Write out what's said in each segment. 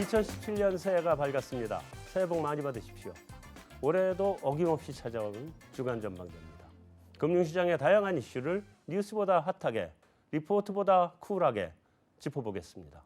2017년 새해가 밝았습니다. 새해 복 많이 받으십시오. 올해도 어김없이 찾아오는 주간 전망대입니다. 금융시장의 다양한 이슈를 뉴스보다 핫하게, 리포트보다 쿨하게 짚어보겠습니다.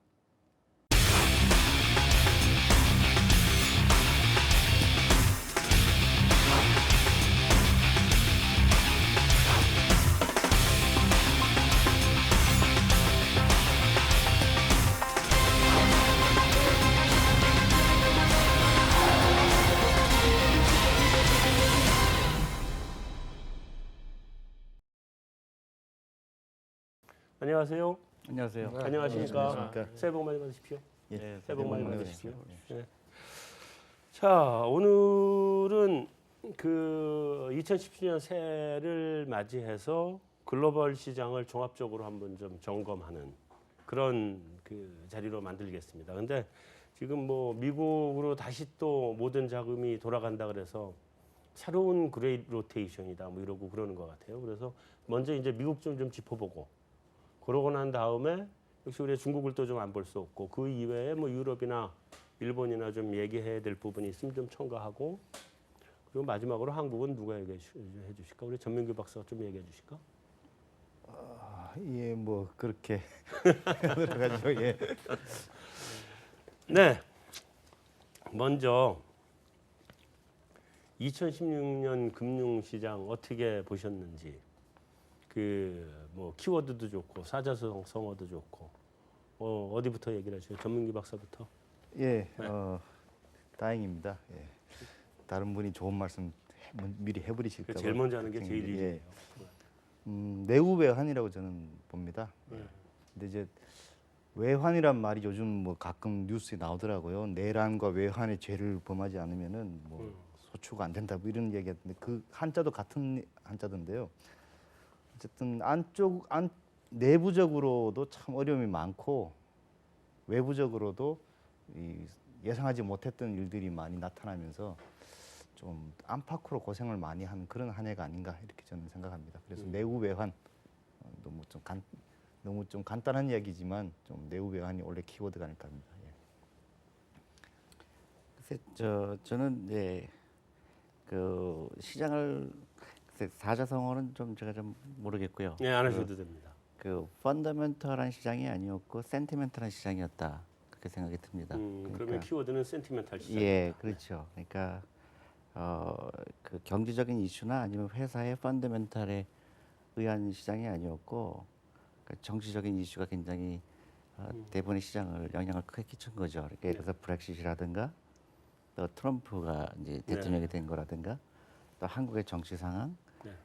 안녕하세요. 안녕하세요. 네, 안녕하십니까. 새해 복 많이 받으십시오. 예, 새해 복 많이 받으십시오. 받으십시오. 네. 자, 오늘은 그 2017년 새해를 맞이해서 글로벌 시장을 종합적으로 한번 좀 점검하는 그런 그 자리로 만들겠습니다. 근데 지금 뭐 미국으로 다시 또 모든 자금이 돌아간다 그래서 새로운 그레이트 로테이션이다 뭐 이러고 그러는 것 같아요. 그래서 먼저 이제 미국 좀 짚어보고 그러고 난 다음에 역시 우리 중국을 또 좀 안 볼 수 없고 그 이외에 뭐 유럽이나 일본이나 좀 얘기해야 될 부분이 있으면 좀 첨가하고 그리고 마지막으로 한국은 누가 얘기해 주실까? 우리 전민규 박사가 좀 얘기해 주실까? 예, 뭐 그렇게 들어가죠. 예. 네. 먼저 2016년 금융시장 어떻게 보셨는지 그 뭐 키워드도 좋고 사자성어도 좋고 어디부터 얘기를 하시죠? 전민기 박사부터. 예, 다행입니다. 예. 다른 분이 좋은 말씀 미리 해버리실까 봐. 제일 먼저 하는 게 제일 예. 일이에요. 내후 외환이라고 저는 봅니다. 네. 근데 이제 외환이란 말이 요즘 뭐 가끔 뉴스에 나오더라고요. 내란과 외환의 죄를 범하지 않으면은 뭐 소추가 안 된다 뭐 이런 얘기했는데 그 한자도 같은 한자던데요. 어쨌든 내부적으로도 참 어려움이 많고 외부적으로도 예상하지 못했던 일들이 많이 나타나면서 좀 안팎으로 고생을 많이 한 그런 한 해가 아닌가 이렇게 저는 생각합니다. 그래서 내후 외환 너무 좀 간단한 이야기지만 좀 내후 외환이 원래 키워드가 아닐까 합니다. 예. 글쎄 저는 예, 그 시장을 사자성어는 좀 제가 좀 모르겠고요. 네, 안 하셔도 됩니다. 그 펀더멘털한 시장이 아니었고 센티멘털한 시장이었다 그렇게 생각이 듭니다. 그러면 키워드는 센티멘탈 시장. 예, 그렇죠. 그러니까 그 경제적인 이슈나 아니면 회사의 펀더멘털에 의한 시장이 아니었고 그러니까 정치적인 이슈가 굉장히 대부분의 시장을 영향을 크게 끼친 거죠. 그러니까 예를 들어서 브렉시트라든가 또 트럼프가 이제 대통령이 된 거라든가 또 한국의 정치 상황,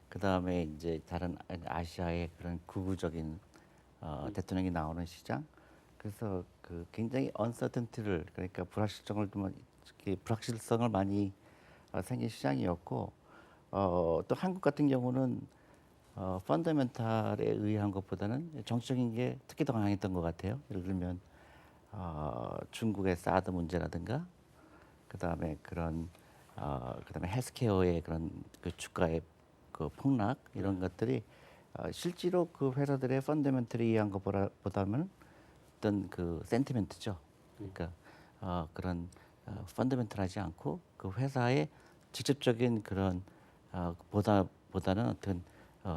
그 다음에 이제 다른 아시아의 그런 극우적인 대통령이 나오는 시장. 그래서 그 굉장히 언서턴티를 그러니까 불확실성을 많이 생긴 시장이었고 또 한국 같은 경우는 펀더멘탈에 의한 것보다는 정치적인 게 특히 더 강했던 것 같아요. 예를 들면 중국의 사드 문제라든가 그다음에 그다음에 헬스케어의 그런 그 주가의 그 폭락 이런 것들이 실제로 그 회사들의 펀더멘털에 의한 것보다는 어떤 그 센티멘트죠. 그러니까 그런 펀더멘털하지 않고 그 회사의 직접적인 그런 보다는 어떤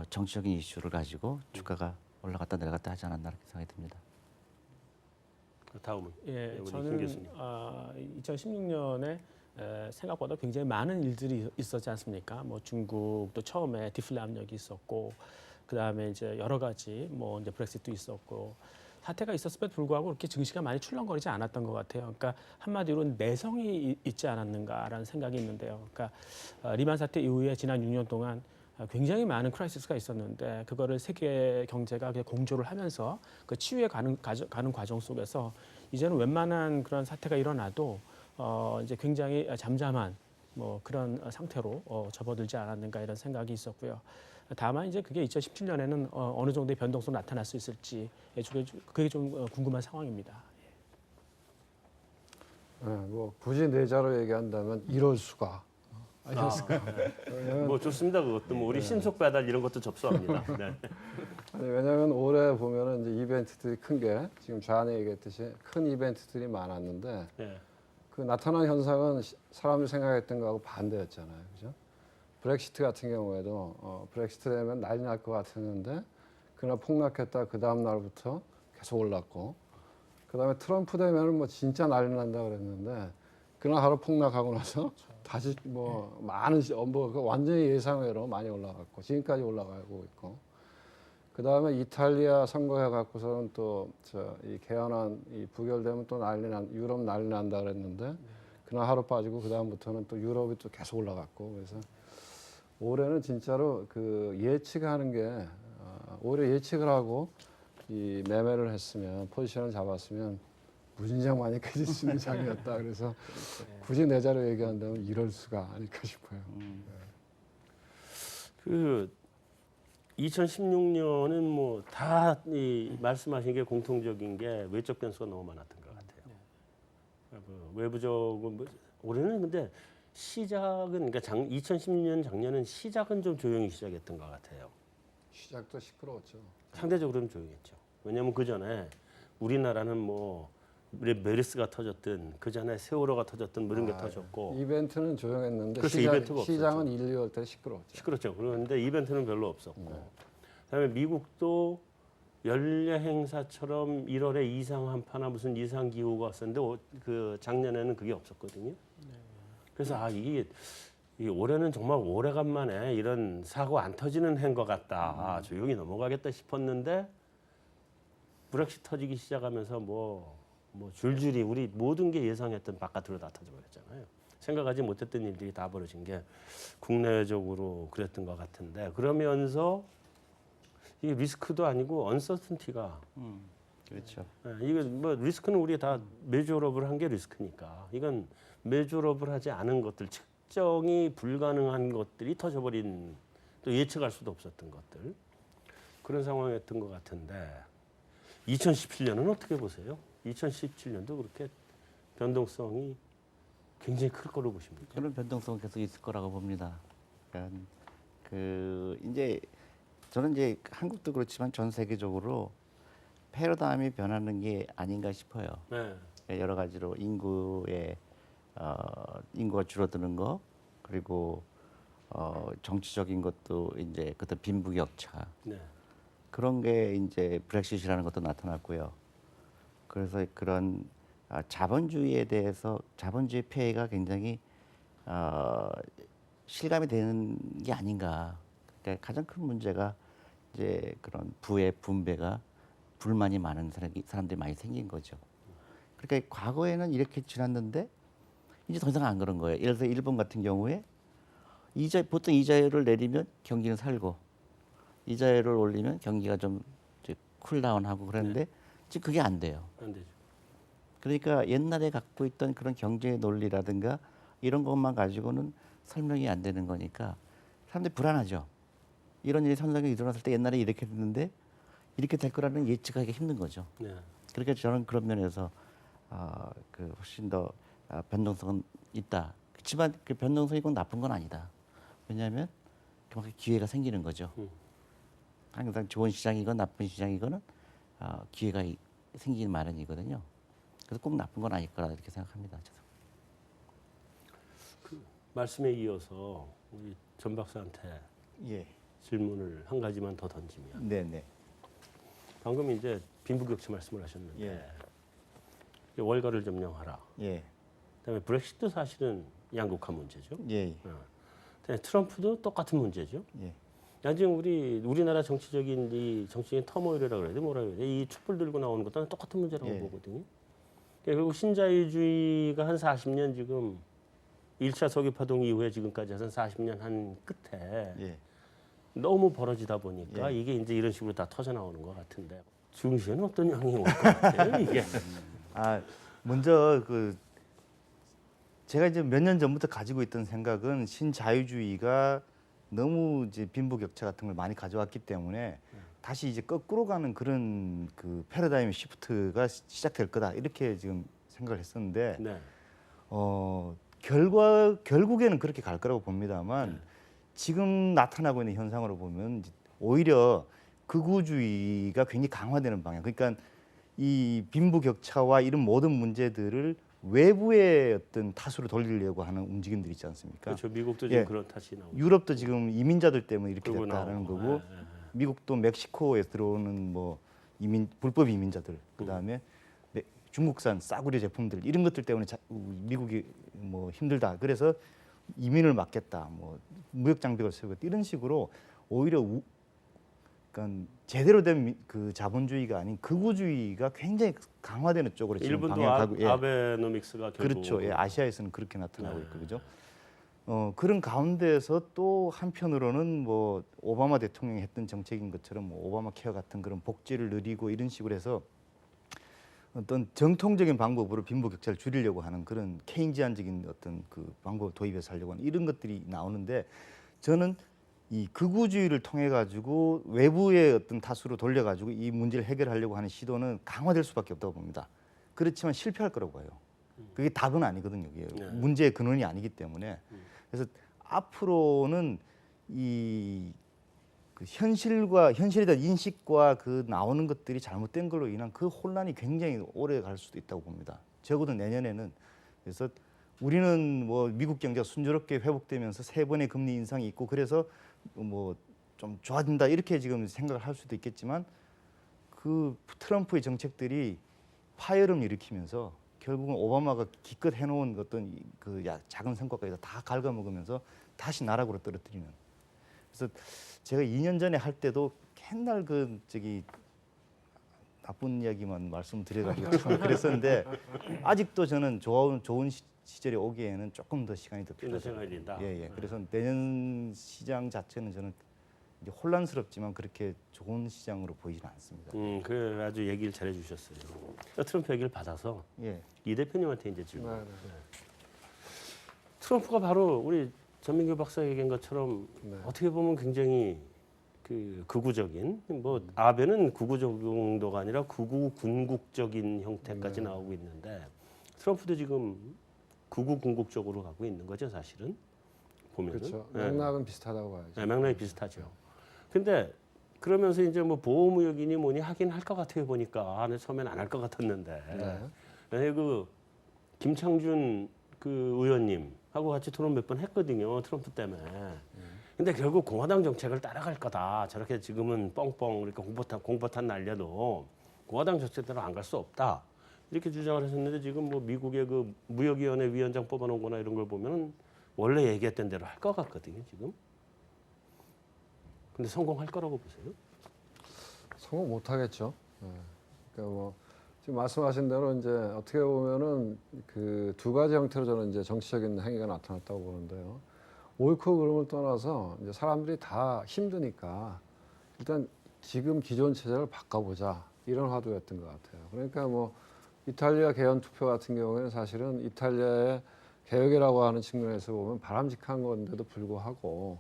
정치적인 이슈를 가지고 주가가 올라갔다 내려갔다 하지 않았나 이렇게 생각이 듭니다. 다음은 예, 김 저는 교수님. 2016년에 생각보다 굉장히 많은 일들이 있었지 않습니까? 뭐 중국도 처음에 디플레 압력이 있었고, 그 다음에 이제 여러 가지 뭐 이제 브렉시트도 있었고 사태가 있었음에도 불구하고 그렇게 증시가 많이 출렁거리지 않았던 것 같아요. 그러니까 한마디로 내성이 있지 않았는가라는 생각이 있는데요. 그러니까 리만 사태 이후에 지난 6년 동안 굉장히 많은 크라이시스가 있었는데 그거를 세계 경제가 그냥 공조를 하면서 그 치유해 가는 과정 속에서 이제는 웬만한 그런 사태가 일어나도 이제 굉장히 잠잠한 뭐 그런 상태로 접어들지 않았는가 이런 생각이 있었고요. 다만 이제 그게 2017년에는 어느 정도의 변동성 나타날 수 있을지 그게 좀 궁금한 상황입니다. 뭐 굳이 내자로 얘기한다면 이럴 수가 아니었을까. 뭐 좋습니다. 그것도 뭐 우리 신속 배달 이런 것도 접수합니다. 네. 아니 왜냐하면 올해 보면은 이제 이벤트들이 큰 게 지금 좌안에 얘기했듯이 큰 이벤트들이 많았는데 예. 그 나타난 현상은 사람들이 생각했던 거하고 반대였잖아요, 그죠? 브렉시트 같은 경우에도 브렉시트 되면 난리 날 것 같았는데 그날 폭락했다 그 다음 날부터 계속 올랐고 그다음에 트럼프 되면은 뭐 진짜 난리 난다 그랬는데 그날 하루 폭락하고 나서 다시 뭐 많은 완전히 예상외로 많이 올라갔고 지금까지 올라가고 있고 그다음에 이탈리아 선거해 갖고서는 또 이 개헌안 이 부결되면 또 유럽 난리 난다 그랬는데 그날 하루 빠지고 그다음부터는 또 유럽이 또 계속 올라갔고 그래서 올해는 진짜로 그 예측하는 게 올해 예측을 하고 이 매매를 했으면 포지션을 잡았으면 무진장 많이 깨질 수 있는 장이었다. 그래서 굳이 내 자료 얘기한다면 이럴 수가 아닐까 싶어요. 그 2016년은 뭐 다 이 말씀하신 게 공통적인 게 외적 변수가 너무 많았던 것 같아요. 외부적은 뭐 올해는 근데 시작은 그러니까 2016년 작년은 시작은 좀 조용히 시작했던 것 같아요. 시작도 시끄러웠죠. 상대적으로는 조용했죠. 왜냐하면 그 전에 우리나라는 뭐 메르스가 터졌든 그 전에 세월호가 터졌든 뭐 이런 게 터졌고 이벤트는 조용했는데 그렇죠, 이벤트가 시장은 1, 2월 때 시끄러웠죠. 시끄럽죠. 그런데 이벤트는 별로 없었고 그다음에 미국도 연례 행사처럼 1월에 이상 한파나 무슨 이상 기후가 왔었는데 그 작년에는 그게 없었거든요. 그래서 이게 올해는 정말 오래간만에 이런 사고 안 터지는 해인 것 같다. 조용히 넘어가겠다 싶었는데 브렉시트 터지기 시작하면서 뭐 줄줄이 우리 모든 게 예상했던 바깥으로 다 터져버렸잖아요. 생각하지 못했던 일들이 다 벌어진 게 국내적으로 그랬던 것 같은데 그러면서 이게 리스크도 아니고 언서튼티가 그렇죠. 이거 뭐 리스크는 우리가 다 메저러블 한 게 리스크니까 이건 메저러블 하지 않은 것들 측정이 불가능한 것들이 터져버린 또 예측할 수도 없었던 것들 그런 상황이었던 것 같은데 2017년은 어떻게 보세요? 2017년도 그렇게 변동성이 굉장히 클 거로 보십니까? 그런 변동성은 계속 있을 거라고 봅니다. 그러니까 그 이제 저는 이제 한국도 그렇지만 전 세계적으로 패러다임이 변하는 게 아닌가 싶어요. 네. 여러 가지로 인구가 줄어드는 거 그리고 정치적인 것도 이제 그때 빈부격차 네. 그런 게 이제 브렉시트라는 것도 나타났고요. 그래서 그런 자본주의에 대해서 자본주의 폐해가 굉장히 실감이 되는 게 아닌가. 그러니까 가장 큰 문제가 이제 그런 부의 분배가 불만이 많은 사람들이 많이 생긴 거죠. 그러니까 과거에는 이렇게 지났는데 이제 더 이상 안 그런 거예요. 예를 들어서 일본 같은 경우에 보통 이자율을 내리면 경기는 살고 이자율을 올리면 경기가 좀 쿨다운하고 그러는데 지금 그게 안 돼요. 안 되죠. 그러니까 옛날에 갖고 있던 그런 경제 논리라든가 이런 것만 가지고는 설명이 안 되는 거니까 사람들이 불안하죠. 이런 일이 선상에 일어났을 때 옛날에 이렇게 됐는데 이렇게 될 거라는 예측하기 힘든 거죠. 네. 그러니까 저는 그런 면에서 그 훨씬 더 변동성은 있다. 그렇지만 그 변동성이 꼭 나쁜 건 아니다. 왜냐하면 그만큼 기회가 생기는 거죠. 항상 좋은 시장이건 나쁜 시장이거는 기회가 생기는 마련이거든요. 그래서 꼭 나쁜 건 아닐 거라 이렇게 생각합니다. 저도. 말씀에 이어서 우리 전 박사한테 예. 질문을 한 가지만 더 던지면 네네. 방금 이제 빈부격차 말씀을 하셨는데 예. 월가를 점령하라. 예. 그다음에 브렉시트 사실은 양극화 문제죠. 예. 그다음에 트럼프도 똑같은 문제죠. 예. 나중에 우리나라 정치적인 터모일이라고 그래야 돼 뭐라 그래야 돼? 이 촛불 들고 나오는 것도 똑같은 문제라고 예. 보거든요. 결국 신자유주의가 한 40년 지금 1차 석유파동 이후에 지금까지 한 40년 한 끝에 예. 너무 벌어지다 보니까 예. 이게 이제 이런 식으로 다 터져 나오는 것 같은데 중시에는 어떤 영향이 올 것 같아요 이게? 먼저 제가 이제 몇 년 전부터 가지고 있던 생각은 신자유주의가 너무 이제 빈부격차 같은 걸 많이 가져왔기 때문에 다시 이제 거꾸로 가는 그런 그 패러다임 시프트가 시작될 거다 이렇게 지금 생각을 했었는데 네. 결국에는 그렇게 갈 거라고 봅니다만 지금 나타나고 있는 현상으로 보면 이제 오히려 극우주의가 굉장히 강화되는 방향. 그러니까 이 빈부격차와 이런 모든 문제들을 외부의 어떤 탓으로 돌리려고 하는 움직임들이 있지 않습니까? 그렇죠. 미국도 지금 예. 그런 탓이 나오고. 유럽도 지금 이민자들 때문에 이렇게 그러고 됐다는 나오고. 거고, 미국도 멕시코에 들어오는 뭐 불법 이민자들, 그다음에 중국산 싸구려 제품들 이런 것들 때문에 미국이 뭐 힘들다. 그래서 이민을 막겠다. 뭐 무역 장벽을 세우겠다. 이런 식으로 오히려 그러니까 제대로 된 그 자본주의가 아닌 극우주의가 굉장히 강화되는 쪽으로 지금 일본도 방향을 가고 예. 아베노믹스가 결국 그렇죠. 예, 아시아에서는 그렇게 나타나고 네. 있고 그죠. 그런 가운데서 또 한편으로는 뭐 오바마 대통령이 했던 정책인 것처럼 뭐 오바마 케어 같은 그런 복지를 누리고 이런 식으로 해서 어떤 정통적인 방법으로 빈부격차를 줄이려고 하는 그런 케인지안적인 어떤 그 방법을 도입해서 하려고 하는 이런 것들이 나오는데 저는 이 극우주의를 통해 가지고 외부의 어떤 탓으로 돌려 가지고 이 문제를 해결하려고 하는 시도는 강화될 수밖에 없다고 봅니다. 그렇지만 실패할 거라고 봐요. 그게 답은 아니거든요. 그게 네. 문제의 근원이 아니기 때문에. 그래서 앞으로는 이 그 현실에 대한 인식과 그 나오는 것들이 잘못된 걸로 인한 그 혼란이 굉장히 오래 갈 수도 있다고 봅니다. 적어도 내년에는. 그래서 우리는 뭐 미국 경제가 순조롭게 회복되면서 3번의 금리 인상이 있고 그래서 뭐 좀 좋아진다 이렇게 지금 생각을 할 수도 있겠지만 그 트럼프의 정책들이 파열음을 일으키면서 결국은 오바마가 기껏 해놓은 어떤 그 작은 성과까지 다 갉아먹으면서 다시 나락으로 떨어뜨리는. 그래서 제가 2년 전에 할 때도 맨날 그 저기 나쁜 이야기만 말씀드려가지고 참 그랬었는데 아직도 저는 좋은 시절이 오기에는 조금 더 시간이 더 좀 더 필요하다. 생각이 된다. 예. 그래서 내년 시장 자체는 저는 이제 혼란스럽지만 그렇게 좋은 시장으로 보이지는 않습니다. 그래 아주 얘기를 잘해 주셨어요. 트럼프 얘기를 받아서 예. 이 대표님한테 이제 질문. 네, 네. 트럼프가 바로 우리 전민규 박사 얘기한 것처럼 네. 어떻게 보면 굉장히 그 극우적인 뭐 아베는 극우적 정도가 아니라 극우 군국적인 형태까지 네. 나오고 있는데 트럼프도 지금 극우 군국적으로 가고 있는 거죠 사실은 보면은. 그렇죠. 예. 맥락은 비슷하다고 봐야죠. 네, 맥락이 비슷하죠. 근데 그러면서 이제 뭐 보호무역이니 뭐니 하긴 할 것 같아요 보니까 아, 처음엔 안 할 것 같았는데 네. 그 김창준 그 의원님하고 같이 토론 몇 번 했거든요 트럼프 때문에. 근데 결국 공화당 정책을 따라갈 거다. 저렇게 지금은 뻥뻥 이렇게 공포탄 날려도 공화당 정책대로 안 갈 수 없다. 이렇게 주장을 하셨는데 지금 뭐 미국의 그 무역위원회 위원장 뽑아놓은 이런 걸 보면 원래 얘기했던 대로 할 것 같거든요 지금. 근데 성공할 거라고 보세요? 성공 못 하겠죠. 그러니까 뭐 지금 말씀하신 대로 이제 어떻게 보면은 그 두 가지 형태로 저는 이제 정치적인 행위가 나타났다고 보는데요. 옳고 그름을 떠나서 이제 사람들이 다 힘드니까 일단 지금 기존 체제를 바꿔보자 이런 화두였던 것 같아요. 그러니까 뭐 이탈리아 개헌 투표 같은 경우에는 사실은 이탈리아의 개혁이라고 하는 측면에서 보면 바람직한 건데도 불구하고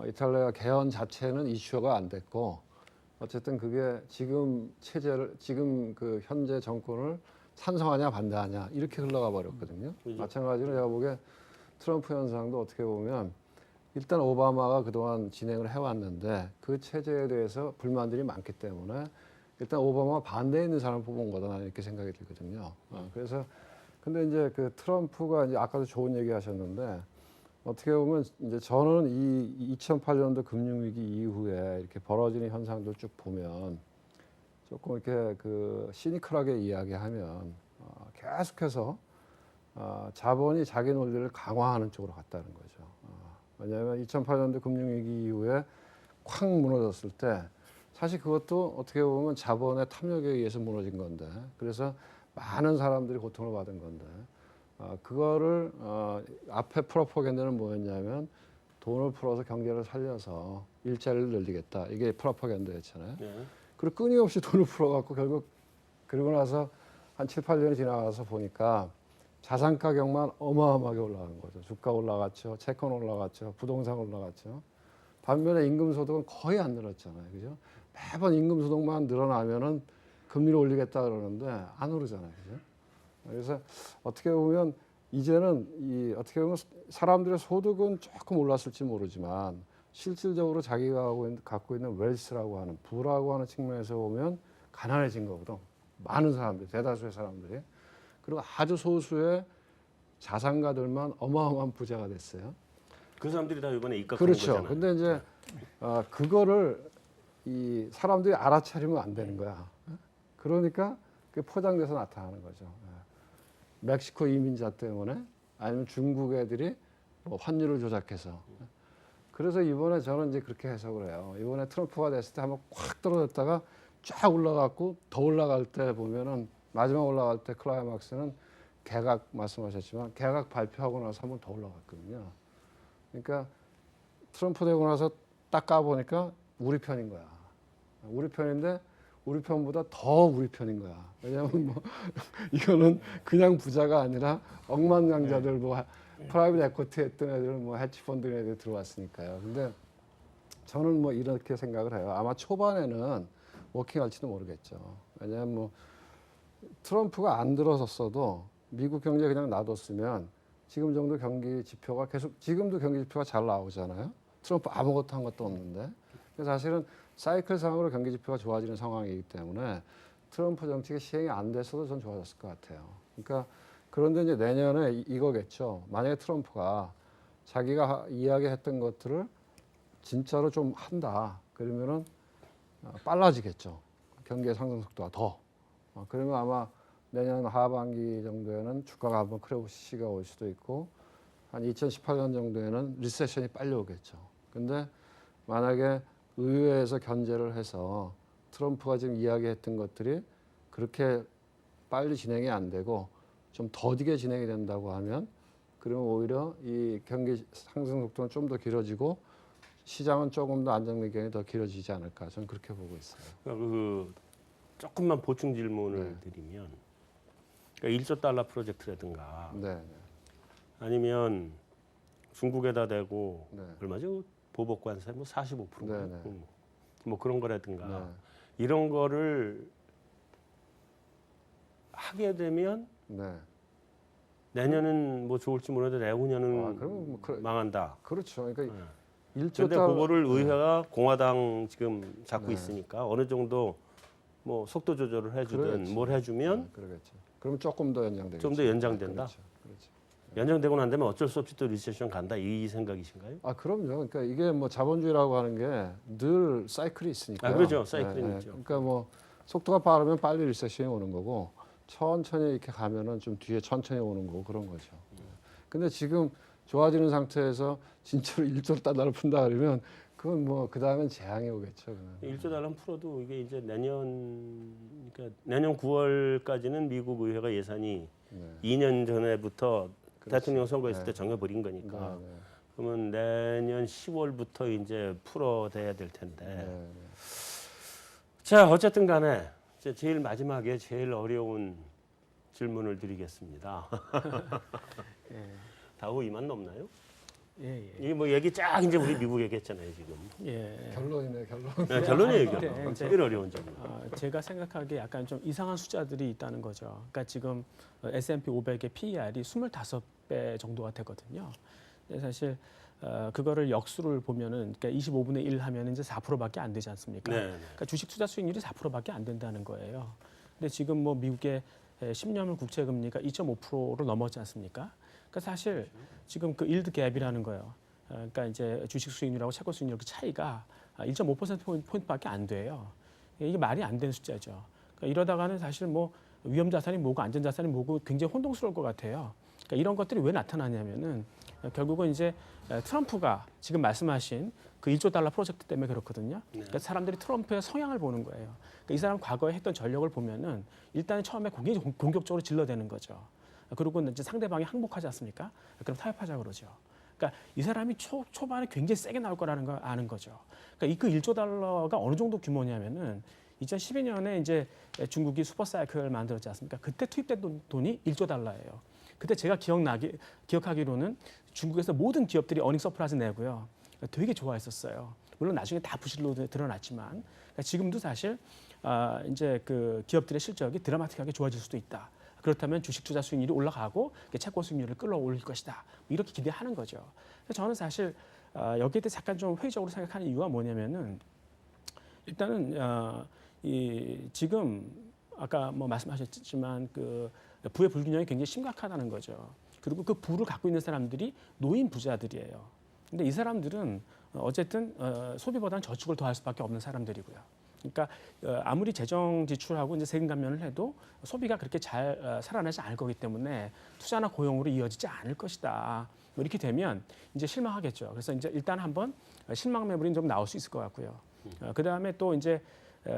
이탈리아 개헌 자체는 이슈가 안 됐고 어쨌든 그게 지금 체제를 지금 그 현재 정권을 찬성하냐 반대하냐 이렇게 흘러가 버렸거든요. 마찬가지로 제가 보기에 트럼프 현상도 어떻게 보면 일단 오바마가 그동안 진행을 해왔는데 그 체제에 대해서 불만들이 많기 때문에 일단 오바마 반대에 있는 사람을 뽑은 거다 나는 이렇게 생각이 들거든요. 그래서 근데 이제 그 트럼프가 이제 아까도 좋은 얘기 하셨는데 어떻게 보면 이제 저는 이 2008년도 금융위기 이후에 이렇게 벌어지는 현상들 쭉 보면 조금 이렇게 그 시니컬하게 이야기하면 계속해서 자본이 자기 논리를 강화하는 쪽으로 갔다는 거죠. 왜냐하면 2008년도 금융위기 이후에 콱 무너졌을 때 사실 그것도 어떻게 보면 자본의 탐욕에 의해서 무너진 건데 그래서 많은 사람들이 고통을 받은 건데 그거를 앞에 프로파간다는 뭐였냐면 돈을 풀어서 경제를 살려서 일자리를 늘리겠다. 이게 프로파간다였잖아요. 네. 그리고 끊임없이 돈을 풀어갖고 결국 그러고 나서 한 7, 8년이 지나가서 보니까 자산 가격만 어마어마하게 올라간 거죠. 주가 올라갔죠. 채권 올라갔죠. 부동산 올라갔죠. 반면에 임금 소득은 거의 안 늘었잖아요. 그죠? 매번 임금 소득만 늘어나면은 금리를 올리겠다 그러는데 안 오르잖아요. 그죠? 그래서 어떻게 보면 이제는 어떻게 보면 사람들의 소득은 조금 올랐을지 모르지만 실질적으로 자기가 갖고 있는 웰스라고 하는 부라고 하는 측면에서 보면 가난해진 거거든. 많은 사람들, 대다수의 사람들이. 그리고 아주 소수의 자산가들만 어마어마한 부자가 됐어요. 그 사람들이 다 이번에 입각한 그렇죠. 거잖아요. 근데 이제 그거를 이 사람들이 알아차리면 안 되는 거야. 그러니까 그 포장돼서 나타나는 거죠. 멕시코 이민자 때문에 아니면 중국 애들이 뭐 환율을 조작해서. 그래서 이번에 저는 이제 그렇게 해석을 해요. 이번에 트럼프가 됐을 때 한번 꽉 떨어졌다가 쫙 올라갔고 더 올라갈 때 보면은 마지막 올라갈 때 클라이막스는 개각 말씀하셨지만 개각 발표하고 나서 한번 더 올라갔거든요. 그러니까 트럼프 되고 나서 딱 까보니까 우리 편인 거야. 우리 편인데 우리 편보다 더 우리 편인 거야. 왜냐하면 뭐 이거는 그냥 부자가 아니라 억만장자들 뭐 프라이빗 에쿼티 했던 애들은 뭐 해치펀드 애들 들어왔으니까요. 근데 저는 뭐 이렇게 생각을 해요. 아마 초반에는 워킹할지도 모르겠죠. 왜냐하면 뭐 트럼프가 안 들어섰어도 미국 경제 그냥 놔뒀으면 지금 정도 경기 지표가 계속 지금도 경기 지표가 잘 나오잖아요. 트럼프 아무것도 한 것도 없는데. 그래서 사실은 사이클상으로 경기 지표가 좋아지는 상황이기 때문에 트럼프 정책이 시행이 안 됐어도 전 좋아졌을 것 같아요. 그러니까 그런데 이제 내년에 이거겠죠. 만약에 트럼프가 자기가 이야기했던 것들을 진짜로 좀 한다. 그러면은 빨라지겠죠. 경기의 상승 속도가 더. 그러면 아마 내년 하반기 정도에는 주가가 한번 크래시가 올 수도 있고 한 2018년 정도에는 리세션이 빨리 오겠죠. 근데 만약에 의회에서 견제를 해서 트럼프가 지금 이야기했던 것들이 그렇게 빨리 진행이 안 되고 좀 더디게 진행이 된다고 하면 그러면 오히려 이 경기 상승 속도는 좀 더 길어지고 시장은 조금 더 안정 기간이 더 길어지지 않을까 저는 그렇게 보고 있어요. 그 조금만 보충 질문을 드리면 그러니까 1조 달러 프로젝트라든가 네, 아니면 중국에다 대고 네. 얼마죠? 보복 관세 뭐 45%. 네, 네. 뭐 그런 거라든가 네. 이런 거를 하게 되면 네. 내년은 뭐 좋을지 몰라도 내후년은 그러면 뭐 망한다. 그렇죠. 그러니까 네. 1조 근데 달러 그거를 의회가 공화당 지금 잡고 네. 있으니까 어느 정도 뭐 속도 조절을 해주든 그래야지. 뭘 해주면 그러겠죠. 그럼 조금 더 연장되겠죠. 좀 더 연장된다? 그렇죠. 그렇죠. 연장되고 난 다음에 어쩔 수 없이 또 리세션 간다 이 생각이신가요? 그럼요. 그러니까 이게 뭐 자본주의라고 하는 게 늘 사이클이 있으니까. 그렇죠. 사이클이 있죠. 그러니까 뭐 속도가 빠르면 빨리 리세션이 오는 거고 천천히 이렇게 가면은 좀 뒤에 천천히 오는 거고 그런 거죠. 근데 지금 좋아지는 상태에서 진짜로 1조 달러를 푼다 그러면 그건 뭐 그 다음엔 재앙이 오겠죠. 1조 달러 풀어도 이게 이제 그러니까 내년 9월까지는 미국 의회가 예산이 2년 전에부터 대통령 선거했을 때 정해버린 거니까 네. 그러면 내년 10월부터 이제 풀어대야 될 텐데 네. 자 어쨌든 간에 이제 제일 마지막에 제일 어려운 질문을 드리겠습니다. 다우 이만 넘나요? 예. 이게 뭐 얘기 쫙 이제 우리 미국 얘기했잖아요 지금. 예. 결론이네 결론. 네, 결론이에요 네, 결론. 이제- 제일 어려운 질문. 제가 생각하기에 약간 좀 이상한 숫자들이 있다는 거죠. 그러니까 지금 S&P 500의 PER이 25배 정도가 되거든요. 근데 사실 그거를 역수를 보면은 그러니까 25분의 1 하면 이제 4%밖에 안 되지 않습니까? 네. 그러니까 주식 투자 수익률이 4%밖에 안 된다는 거예요. 근데 지금 뭐 미국의 10년물 국채 금리가 2.5%를 넘었지 않습니까? 그러니까 사실 지금 그 일드 갭이라는 거예요. 그러니까 이제 주식 수익률하고 채권 수익률 그 차이가 1.5%포인트밖에 안 돼요. 이게 말이 안 되는 숫자죠. 그러니까 이러다가는 사실 뭐 위험 자산이 뭐고 안전 자산이 뭐고 굉장히 혼동스러울 것 같아요. 그러니까 이런 것들이 왜 나타나냐면은 결국은 이제 트럼프가 지금 말씀하신 그 1조 달러 프로젝트 때문에 그렇거든요. 그러니까 사람들이 트럼프의 성향을 보는 거예요. 그러니까 이 사람 과거에 했던 전력을 보면은 일단 처음에 굉장히 공격적으로 질러대는 거죠. 그리고 이제 상대방이 항복하지 않습니까? 그럼 타협하자 그러죠. 그러니까 이 사람이 초반에 굉장히 세게 나올 거라는 걸 아는 거죠. 그러니까 그 1조 달러가 어느 정도 규모냐면은 2012년에 이제 중국이 슈퍼사이클을 만들었지 않습니까? 그때 투입된 돈이 1조 달러예요. 그때 제가 기억하기로는 중국에서 모든 기업들이 어닝 서프라이즈 내고요. 되게 좋아했었어요. 물론 나중에 다 부실로 드러났지만 그러니까 지금도 사실 이제 그 기업들의 실적이 드라마틱하게 좋아질 수도 있다. 그렇다면 주식 투자 수익률이 올라가고 채권 수익률을 끌어올릴 것이다. 이렇게 기대하는 거죠. 그래서 저는 사실 여기에 대해서 약간 좀 회의적으로 생각하는 이유가 뭐냐면은 일단은 지금 아까 뭐 말씀하셨지만 그 부의 불균형이 굉장히 심각하다는 거죠. 그리고 그 부를 갖고 있는 사람들이 노인 부자들이에요. 근데 이 사람들은 어쨌든 소비보다는 저축을 더 할 수밖에 없는 사람들이고요. 그러니까 아무리 재정 지출하고 이제 세금 감면을 해도 소비가 그렇게 잘 살아나지 않을 거기 때문에 투자나 고용으로 이어지지 않을 것이다. 뭐 이렇게 되면 이제 실망하겠죠. 그래서 이제 일단 한번 실망 매물이 좀 나올 수 있을 것 같고요. 그 다음에 또 이제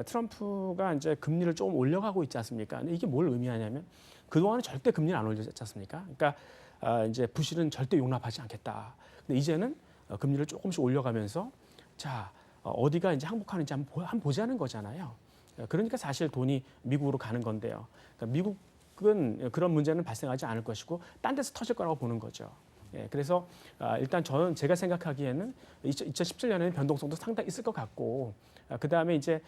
트럼프가 이제 금리를 조금 올려가고 있지 않습니까? 근데 이게 뭘 의미하냐면 그동안은 절대 금리를 안 올렸지 않습니까? 그러니까 이제 부실은 절대 용납하지 않겠다. 근데 이제는 금리를 조금씩 올려가면서 자 어디가 이제 항복하는지 한번 보자는 거잖아요. 그러니까 사실 돈이 미국으로 가는 건데요. 그러니까 미국은 그런 문제는 발생하지 않을 것이고 딴 데서 터질 거라고 보는 거죠. 예, 그래서 일단 제가 생각하기에는 2017년에는 변동성도 상당히 있을 것 같고 그 다음에 이제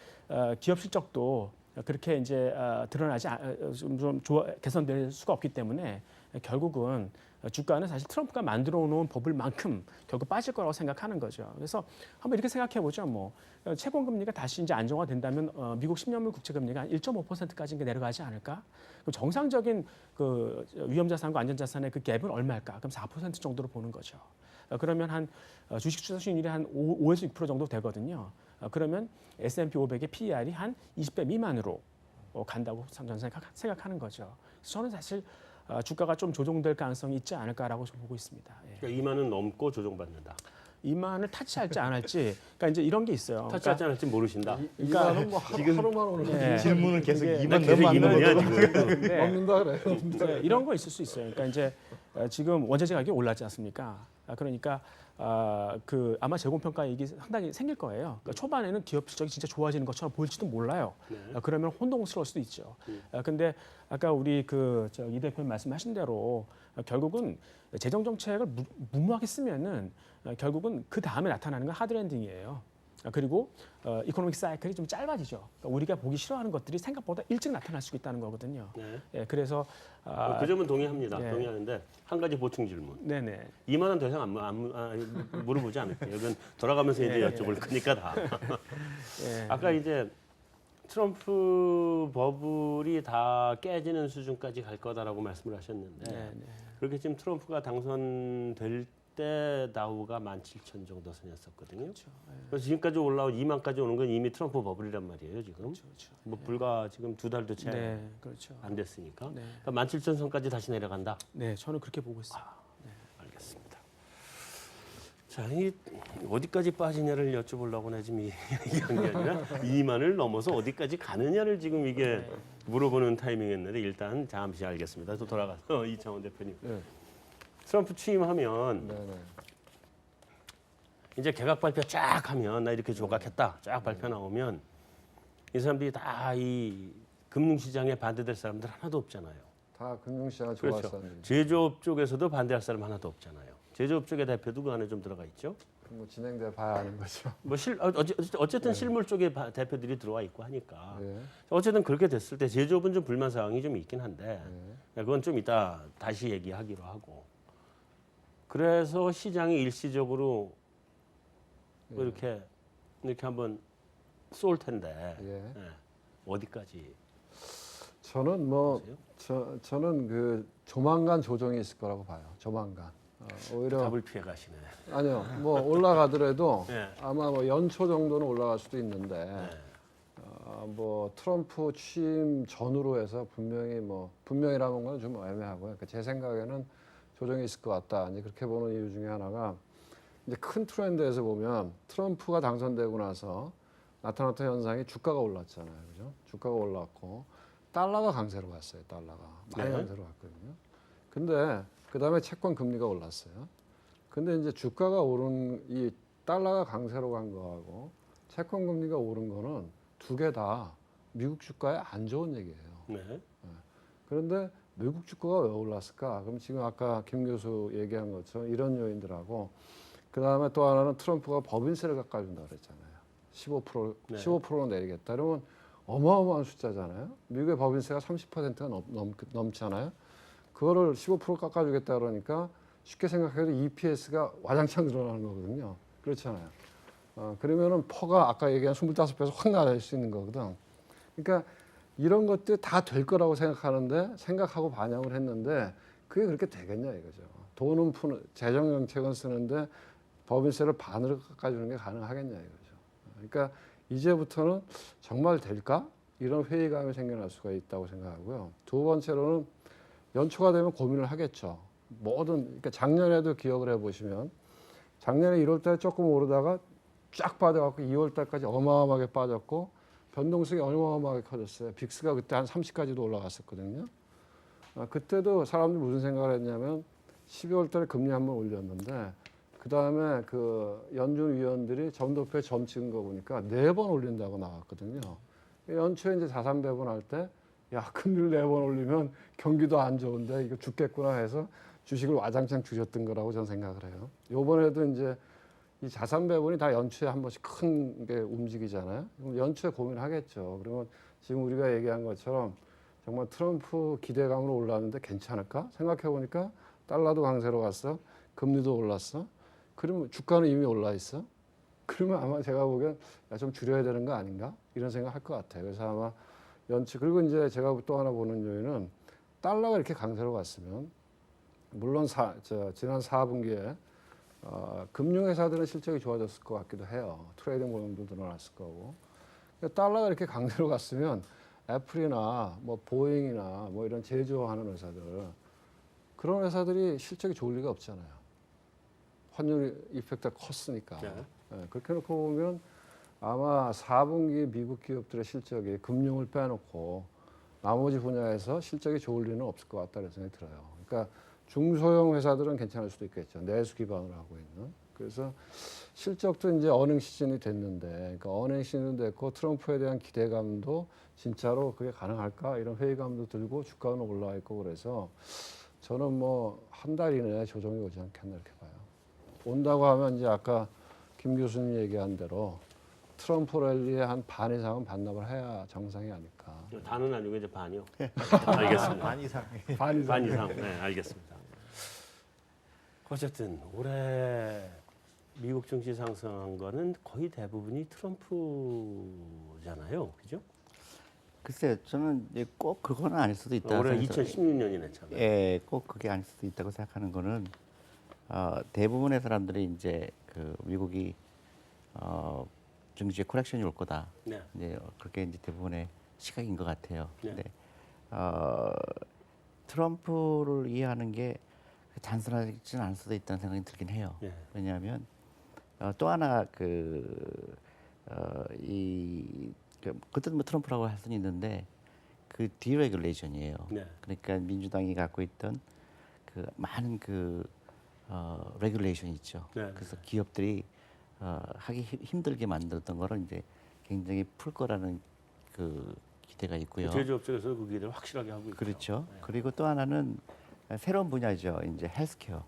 기업 실적도 그렇게 이제 드러나지 좀 개선될 수가 없기 때문에 결국은 주가는 사실 트럼프가 만들어 놓은 버블만큼 결국 빠질 거라고 생각하는 거죠. 그래서 한번 이렇게 생각해 보죠. 뭐 채권 금리가 다시 이제 안정화된다면 미국 10년물 국채 금리가 한 1.5%까지 내려가지 않을까? 그럼 정상적인 그 위험 자산과 안전 자산의 그 갭은 얼마일까? 그럼 4% 정도로 보는 거죠. 그러면 한 주식 투자 수익률이 한 5에서 6% 정도 되거든요. 그러면 S&P 500의 PER이 한 20배 미만으로 간다고 저는 생각하는 거죠. 그래서 저는 사실 주가가 좀 조정될 가능성이 있지 않을까라고 좀 보고 있습니다. 예. 그러니까 2만은 넘고 조정받는다. 2만을 타치할지 안 할지, 그러니까 이제 이런 게 있어요. 타치하지 않을지 모르신다. 이거는 뭐 하루만 오는 예. 거지. 질문을 계속 이게 이만 계속 넘으면 안 이만이야 넘어가고. 지금. 근데 먹는다 그래요. 이제 이런 거 있을 수 있어요. 그러니까 이제 지금 원자재 가격이 올랐지 않습니까? 그러니까 그 아마 재고평가 얘기 상당히 생길 거예요. 그러니까 초반에는 기업 실적이 진짜 좋아지는 것처럼 보일지도 몰라요. 네. 그러면 혼동스러울 수도 있죠. 근데 아까 우리 이 대표님 말씀하신 대로 결국은 재정 정책을 무모하게 쓰면은 결국은 그 다음에 나타나는 건 하드랜딩이에요. 그리고 이코노믹 사이클이 좀 짧아지죠. 그러니까 우리가 보기 싫어하는 것들이 생각보다 일찍 나타날 수 있다는 거거든요. 네. 예, 그래서 그 점은 동의합니다. 네. 동의하는데 한 가지 보충 질문. 네네. 2만 원 더 이상 물어보지 않을게요. 이건 돌아가면서 이제 예, 여쭤볼 거니까 다. 예. 아까 이제 트럼프 버블이 다 깨지는 수준까지 갈 거다라고 말씀을 하셨는데 네, 네. 그렇게 지금 트럼프가 당선될 때 다우가 17,000 정도 선이었었거든요. 그렇죠. 예. 그래서 지금까지 올라온 2만까지 오는 건 이미 트럼프 버블이란 말이에요. 지금 그렇죠. 뭐 불과 지금 2달도 채 안 네, 그렇죠. 됐으니까 네. 그러니까 17,000선까지 다시 내려간다. 네, 저는 그렇게 보고 있어요. 알겠습니다. 자, 이 어디까지 빠지냐를 여쭤보려고 나 지금 얘기한 게 아니라 2만을 넘어서 어디까지 가느냐를 지금 이게 물어보는 타이밍이었는데 일단 잠시 알겠습니다. 또 돌아가서 이창원 대표님. 네. 트럼프 취임하면 네네. 이제 개각 발표 쫙 하면 나 이렇게 조각했다. 쫙 발표 나오면 이 사람들이 다 이 금융시장에 반대될 사람들 하나도 없잖아요. 다 금융시장을 그렇죠. 좋아하는 제조업 쪽에서도 반대할 사람 하나도 없잖아요. 제조업 쪽의 대표도 그 안에 좀 들어가 있죠. 뭐 진행돼 봐야 하는 거죠. 뭐 어쨌든 실물 쪽의 대표들이 들어와 있고 하니까 예. 어쨌든 그렇게 됐을 때 제조업은 좀 불만 사항이 좀 있긴 한데 예. 그건 좀 이따 다시 얘기하기로 하고 그래서 시장이 일시적으로 뭐 이렇게 한번 쏠 텐데 예. 예. 어디까지 저는 뭐 보세요? 저는 그 조만간 조정이 있을 거라고 봐요. 조만간. 오히려 답을 피해 가시네. 아니요. 뭐 올라가더라도 네. 아마 뭐 연초 정도는 올라갈 수도 있는데 네. 뭐 트럼프 취임 전후로 해서 분명이라는 건 좀 애매하고요. 그러니까 제 생각에는 조정이 있을 것 같다. 이제 그렇게 보는 이유 중에 하나가 이제 큰 트렌드에서 보면 트럼프가 당선되고 나서 나타났던 현상이 주가가 올랐잖아요. 그죠? 주가가 올랐고 달러가 강세로 갔어요. 달러가 많이 네. 강세로 갔거든요. 근데 그다음에 채권 금리가 올랐어요. 근데 이제 주가가 오른 이 달러가 강세로 간 거하고 채권 금리가 오른 거는 두 개 다 미국 주가에 안 좋은 얘기예요. 네. 그런데 미국 주가가 왜 올랐을까? 그럼 지금 아까 김 교수 얘기한 것처럼 이런 요인들하고 그다음에 또 하나는 트럼프가 법인세를 깎아준다 그랬잖아요. 15% 15%로 내리겠다. 그러면 어마어마한 숫자잖아요. 미국의 법인세가 30%가 넘잖아요. 그거를 15% 깎아주겠다 그러니까 쉽게 생각해도 EPS가 와장창 늘어나는 거거든요. 그렇잖아요. 그러면은 퍼가 아까 얘기한 25배에서 확 나아질 수 있는 거거든. 그러니까 이런 것들 다 될 거라고 생각하고 반영을 했는데 그게 그렇게 되겠냐 이거죠. 돈은 푸는 재정 정책은 쓰는데 법인세를 반으로 깎아주는 게 가능하겠냐 이거죠. 그러니까 이제부터는 정말 될까? 이런 회의감이 생겨날 수가 있다고 생각하고요. 두 번째로는 연초가 되면 고민을 하겠죠. 그러니까 작년에도 기억을 해보시면 작년에 1월 달에 조금 오르다가 쫙 빠져갖고 2월 달까지 어마어마하게 빠졌고 변동성이 어마어마하게 커졌어요. 빅스가 그때 한 30까지도 올라갔었거든요. 그때도 사람들이 무슨 생각을 했냐면 12월 달에 금리 한번 올렸는데 그 다음에 그 연준 위원들이 점도표에 점 찍은 거 보니까 4번 올린다고 나왔거든요. 연초에 이제 자산 배분할 때 야, 금리를 4번 올리면 경기도 안 좋은데 이거 죽겠구나 해서 주식을 와장창 주셨던 거라고 저는 생각을 해요. 요번에도 이제 이 자산 배분이 다 연초에 한 번씩 큰 게 움직이잖아요. 그럼 연초에 고민하겠죠. 그러면 지금 우리가 얘기한 것처럼 정말 트럼프 기대감으로 올랐는데 괜찮을까? 생각해 보니까 달러도 강세로 갔어. 금리도 올랐어. 그러면 주가는 이미 올라 있어. 그러면 아마 제가 보기엔 야, 좀 줄여야 되는 거 아닌가? 이런 생각 할 것 같아요. 그래서 아마 연초 그리고 이제 제가 또 하나 보는 요인은 달러가 이렇게 강세로 갔으면 물론 지난 4분기에 금융회사들은 실적이 좋아졌을 것 같기도 해요. 트레이딩 볼륨도 늘어났을 거고. 그러니까 달러가 이렇게 강세로 갔으면 애플이나 뭐 보잉이나 뭐 이런 제조하는 회사들 그런 회사들이 실적이 좋을 리가 없잖아요. 환율 이펙트가 컸으니까. 네. 그렇게 놓고 보면 아마 4분기 미국 기업들의 실적이 금융을 빼놓고 나머지 분야에서 실적이 좋을 리는 없을 것 같다는 생각이 들어요. 그러니까 중소형 회사들은 괜찮을 수도 있겠죠. 내수 기반으로 하고 있는. 그래서 실적도 이제 어닝 시즌이 됐는데, 그러니까 어닝 시즌도 됐고 트럼프에 대한 기대감도 진짜로 그게 가능할까 이런 회의감도 들고 주가는 올라와 있고 그래서 저는 뭐 한 달 이내에 조정이 오지 않겠나 이렇게 봐요. 온다고 하면 이제 아까 김 교수님 얘기한 대로 트럼프 랠리의 한 반 이상은 반납을 해야 정상이 아닐까. 다는 아니고 이제 반이요. 알겠습니다. 반 이상. 반 이상. 네, 알겠습니다. 어쨌든 올해 미국 증시 상승한 거는 거의 대부분이 트럼프잖아요, 그죠? 글쎄요, 저는 이제 꼭 그거는 아닐 수도 있다. 올해 2016년이네 참. 예, 꼭 그게 아닐 수도 있다고 생각하는 거는 대부분의 사람들이 이제 그 미국이 증시에 코렉션이 올 거다. 네. 이제 그렇게 이제 대부분의 시각인 것 같아요. 네. 근데 트럼프를 이해하는 게 단순하지는 않을 수도 있다는 생각이 들긴 해요. 네. 왜냐하면 또 하나 그때도 뭐 트럼프라고 할 수는 있는데 그 디레귤레이션이에요. 네. 그러니까 민주당이 갖고 있던 그 많은 레귤레이션이 있죠. 네. 그래서 기업들이 하기 힘들게 만들었던 거를 이제 굉장히 풀 거라는 그 기대가 있고요. 제조업체에서 그 기대를 확실하게 하고 있죠. 그렇죠. 네. 그리고 또 하나는 새로운 분야죠. 이제 헬스케어.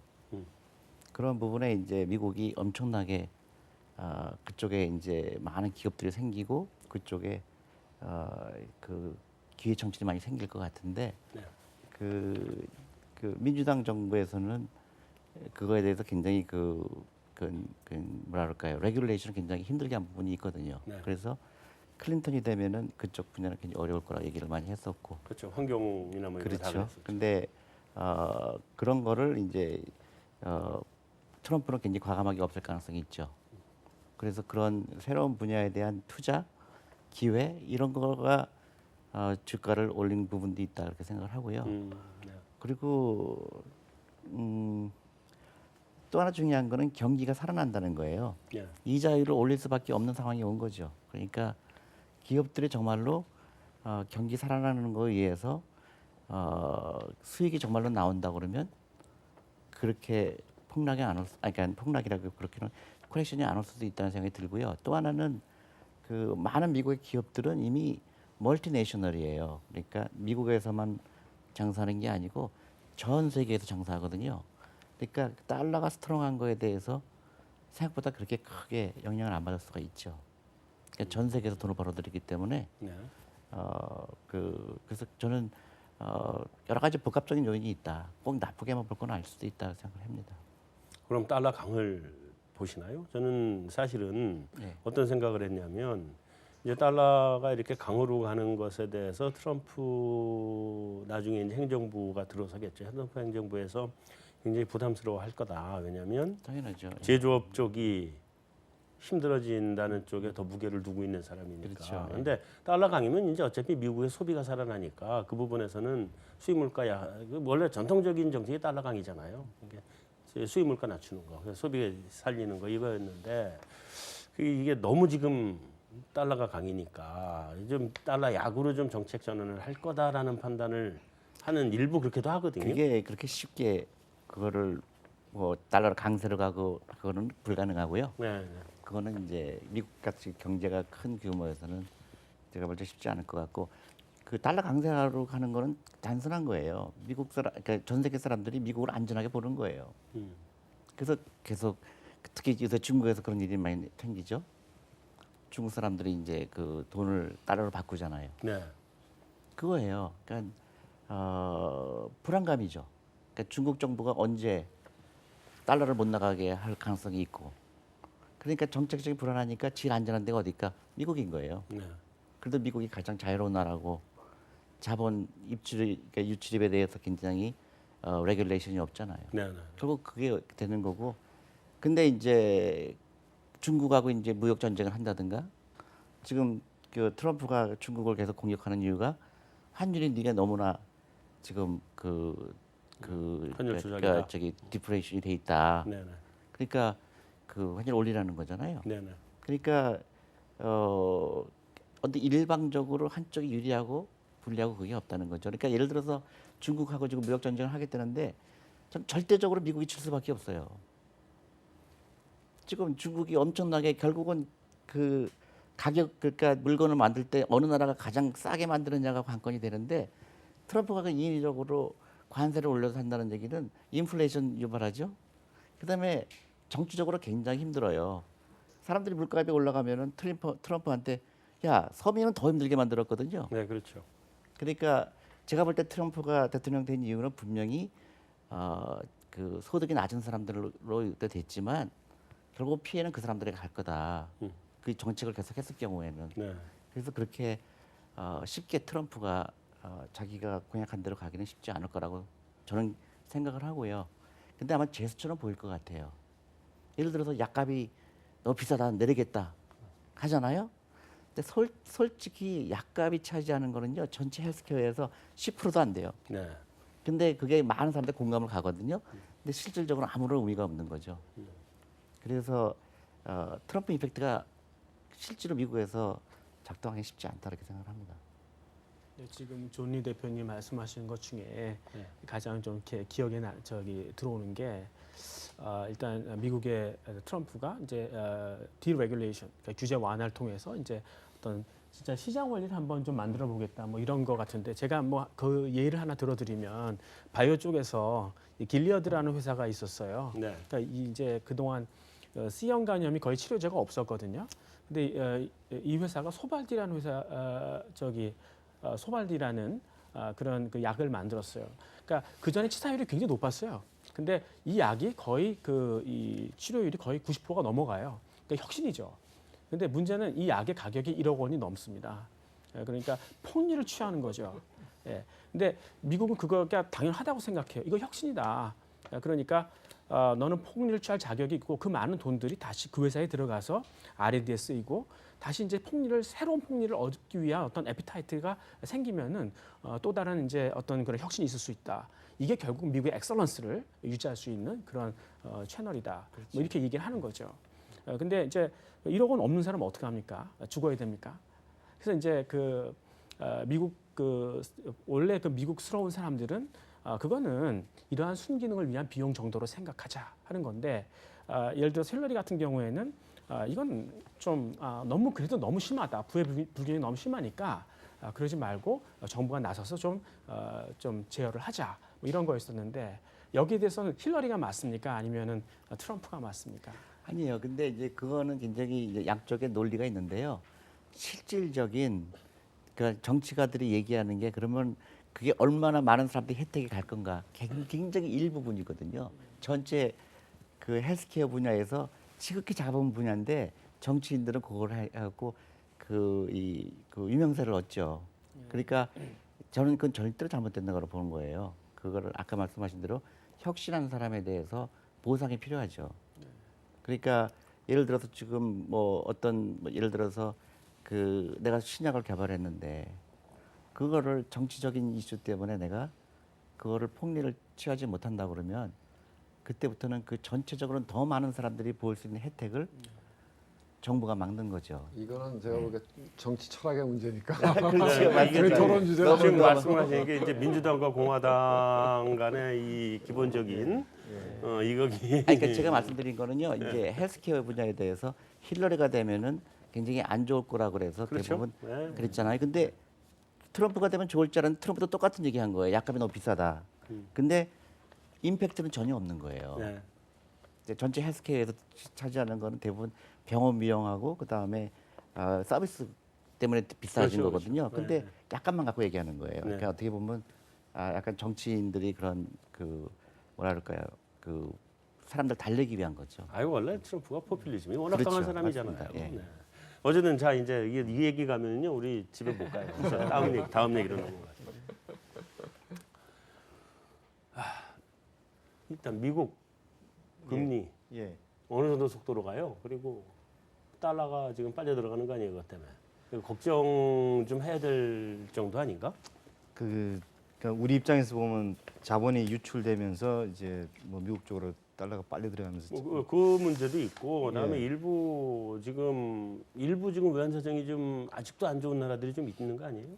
그런 부분에 이제 미국이 엄청나게 그쪽에 이제 많은 기업들이 생기고 그쪽에 그 기회 창출이 많이 생길 것 같은데 네. 그 민주당 정부에서는 그거에 대해서 굉장히 뭐라 그럴까요? 레귤레이션을 굉장히 힘들게 한 부분이 있거든요. 네. 그래서 클린턴이 되면은 그쪽 분야는 굉장히 어려울 거라 얘기를 많이 했었고. 그렇죠. 환경이나 뭐 이런 거다 그렇죠. 그랬었죠. 근데 그런 거를 이제 트럼프는 굉장히 과감하게 없앨 가능성이 있죠. 그래서 그런 새로운 분야에 대한 투자, 기회 이런 거가 주가를 올린 부분도 있다 이렇게 생각을 하고요. 네. 그리고 또 하나 중요한 거는 경기가 살아난다는 거예요. 네. 이자율을 올릴 수밖에 없는 상황이 온 거죠. 그러니까 기업들이 정말로 경기 살아나는 거에 의해서 수익이 정말로 나온다 그러면 그렇게 폭락이 안 올, 그러니까 폭락이라고 그렇게는 코렉션이 안 올 수도 있다는 생각이 들고요. 또 하나는 그 많은 미국의 기업들은 이미 멀티내셔널이에요. 그러니까 미국에서만 장사하는 게 아니고 전 세계에서 장사하거든요. 그러니까 달러가 스트롱한 거에 대해서 생각보다 그렇게 크게 영향을 안 받을 수가 있죠. 그러니까 전 세계에서 돈을 벌어들이기 때문에 네. 그래서 저는 여러 가지 복합적인 요인이 있다. 꼭 나쁘게만 볼 건 아닐 수도 있다고 생각합니다. 그럼 달러 강을 보시나요? 저는 사실은 네. 어떤 생각을 했냐면 이제 달러가 이렇게 강으로 가는 것에 대해서 트럼프 나중에 이제 행정부가 들어서겠죠. 트럼프 행정부에서 굉장히 부담스러워할 거다. 왜냐하면 당연하죠. 제조업 쪽이 힘들어진다는 쪽에 더 무게를 두고 있는 사람이니까. 그렇죠. 그런데 달러 강이면 이제 어차피 미국의 소비가 살아나니까 그 부분에서는 수입 물가 원래 전통적인 정책이 달러 강이잖아요. 이게 수입 물가 낮추는 거, 그래서 소비 살리는 거 이거였는데 이게 너무 지금 달러가 강이니까 좀 달러 약으로 좀 정책 전환을 할 거다라는 판단을 하는 일부 그렇게도 하거든요. 그게 그렇게 쉽게 그거를 뭐 달러로 강세로 가고 그거는 불가능하고요. 네, 네. 그거는 이제 미국 같이 경제가 큰 규모에서는 제가 볼 때 쉽지 않을 것 같고 그 달러 강세로 가는 거는 단순한 거예요. 미국 사람, 그러니까 전 세계 사람들이 미국을 안전하게 보는 거예요. 그래서 계속 특히 요새 중국에서 그런 일이 많이 생기죠. 중국 사람들이 이제 그 돈을 달러로 바꾸잖아요. 네. 그거예요. 그러니까 불안감이죠. 그러니까 중국 정부가 언제 달러를 못 나가게 할 가능성이 있고, 그러니까 정책적인 불안하니까 제일 안전한 데가 어딜까? 미국인 거예요. 네. 그래도 미국이 가장 자유로운 나라고 자본 그러니까 유출입에 대해서 굉장히 레귤레이션이 없잖아요. 네, 네. 결국 그게 되는 거고. 근데 이제 중국하고 이제 무역 전쟁을 한다든가 지금 그 트럼프가 중국을 계속 공격하는 이유가 환율이 네가 너무나 지금 환율 조작이다. 그러니까 저기 디프레이션이 돼 있다. 네, 네. 그러니까 그 환율 올리라는 거잖아요. 네, 네. 그러니까 어떤 일방적으로 한쪽이 유리하고 불리하고 그게 없다는 거죠. 그러니까 예를 들어서 중국하고 지금 무역 전쟁을 하겠다는데 전 절대적으로 미국이 칠 수밖에 없어요. 지금 중국이 엄청나게 결국은 그 가격 그러니까 물건을 만들 때 어느 나라가 가장 싸게 만드느냐가 관건이 되는데 트럼프가 그 인위적으로 관세를 올려서 한다는 얘기는 인플레이션 유발하죠. 그다음에 정치적으로 굉장히 힘들어요. 사람들이 물가가 올라가면은 트럼프한테 야 서민은 더 힘들게 만들었거든요. 네, 그렇죠. 그러니까 제가 볼 때 트럼프가 대통령 된 이유는 분명히 그 소득이 낮은 사람들로 됐지만 결국 피해는 그 사람들에게 갈 거다. 그 정책을 계속했을 경우에는 네. 그래서 그렇게 쉽게 트럼프가 자기가 공약한 대로 가기는 쉽지 않을 거라고 저는 생각을 하고요. 근데 아마 제스처럼 보일 것 같아요. 예를 들어서 약값이 너무 비싸다 내리겠다 하잖아요. 근데 솔직히 약값이 차지하는 거는요 전체 헬스케어에서 10%도 안 돼요. 네. 근데 그게 많은 사람들 공감을 가거든요. 근데 실질적으로 아무런 의미가 없는 거죠. 그래서 트럼프 이펙트가 실제로 미국에서 작동하기 쉽지 않다 이렇게 생각을 합니다. 네, 지금 존리 대표님 말씀하신 것 중에 가장 좀 이렇게 기억에 들어오는 게 일단 미국의 트럼프가 이제 디레귤레이션, 그러니까 규제 완화를 통해서 이제 어떤 진짜 시장 원리를 한번 좀 만들어 보겠다 뭐 이런 거 같은데 제가 뭐 그 예를 하나 들어드리면 바이오 쪽에서 이 길리어드라는 회사가 있었어요. 네. 그러니까 이제 그동안 C형 간염이 거의 치료제가 없었거든요. 근데 이 회사가 소발디라는 회사 소발디라는 그런 그 약을 만들었어요. 그러니까 그 전에 치사율이 굉장히 높았어요. 근데 이 약이 거의 이 치료율이 거의 90%가 넘어가요. 그러니까 혁신이죠. 근데 문제는 이 약의 가격이 1억 원이 넘습니다. 그러니까 폭리를 취하는 거죠. 예. 근데 미국은 그거가 당연하다고 생각해요. 이거 혁신이다. 그러니까 너는 폭리를 취할 자격이 있고 그 많은 돈들이 다시 그 회사에 들어가서 R&D에 쓰이고 다시 이제 새로운 폭리를 얻기 위한 어떤 에피타이트가 생기면은 또 다른 이제 어떤 그런 혁신이 있을 수 있다. 이게 결국 미국의 엑설런스를 유지할 수 있는 그런 채널이다. 뭐 이렇게 얘기를 하는 거죠. 근데 이제 1억 원 없는 사람은 어떻게 합니까? 죽어야 됩니까? 그래서 이제 미국 원래 그 미국스러운 사람들은 그거는 이러한 순기능을 위한 비용 정도로 생각하자 하는 건데 예를 들어 힐러리 같은 경우에는 이건 좀 너무 그래도 너무 심하다. 부의 불균형이 너무 심하니까 그러지 말고 정부가 나서서 좀 제어를 하자 뭐 이런 거였었는데 여기에 대해서는 힐러리가 맞습니까? 아니면은 트럼프가 맞습니까? 아니에요. 근데 이제 그거는 굉장히 이제 양쪽의 논리가 있는데요. 실질적인 그 정치가들이 얘기하는 게 그러면 그게 얼마나 많은 사람들이 혜택이 갈 건가 굉장히 일부분이거든요. 전체 그 헬스케어 분야에서 지극히 작은 분야인데 정치인들은 그걸 하고 그 유명세를 얻죠. 그러니까 저는 그건 절대로 잘못된다고 보는 거예요. 그거를 아까 말씀하신 대로 혁신한 사람에 대해서 보상이 필요하죠. 그러니까 예를 들어서 지금 뭐 어떤 예를 들어서 그 내가 신약을 개발했는데 그거를 정치적인 이슈 때문에 내가 그거를 폭리를 취하지 못한다 그러면 그때부터는 그 전체적으로는 더 많은 사람들이 볼 수 있는 혜택을 정부가 막는 거죠. 이거는 제가 보기에 정치 철학의 문제니까. 그렇죠. 그 토론 주제가 지금 말씀하신 게 이제 민주당과 공화당 간의 이 기본적인 이거기. 아니, 그러니까 제가 말씀드린 거는요. 이제 헬스케어 분야에 대해서 힐러리가 되면은 굉장히 안 좋을 거라 그래서 그렇죠. 대부분 네. 그랬잖아요. 근데 트럼프가 되면 좋을 줄 알았는데 트럼프도 똑같은 얘기한 거예요. 약값이 너무 비싸다. 근데 임팩트는 전혀 없는 거예요. 네. 이제 전체 헬스케어에서 차지하는 거는 대부분 병원 비용하고 그다음에 서비스 때문에 비싸진 그렇죠, 거거든요. 그렇죠. 근데 네, 네. 약간만 갖고 얘기하는 거예요. 네. 그러니까 어떻게 보면 약간 정치인들이 그런 그 뭐라 그럴까요? 그 사람들 달래기 위한 거죠. 아유 원래 트럼프가 포퓰리즘이 워낙 그렇죠. 강한 사람이잖아요. 맞습니다. 예. 네. 어쨌든 자 이제 이 얘기 가면요 우리 집에 못 가요. 그래서 다음 얘기로 넘어가죠. 일단 미국 금리 예. 어느 정도 속도로 가요. 그리고 달러가 지금 빨려 들어가는 거 아니에요, 그것 때문에. 그리고 걱정 좀 해야 될 정도 아닌가? 그러니까 우리 입장에서 보면 자본이 유출되면서 이제 뭐 미국 쪽으로 달러가 빨리 들어가면서 그 문제도 있고 그다음에 예. 일부 지금 외환 사정이 좀 아직도 안 좋은 나라들이 좀 있는 거 아니에요?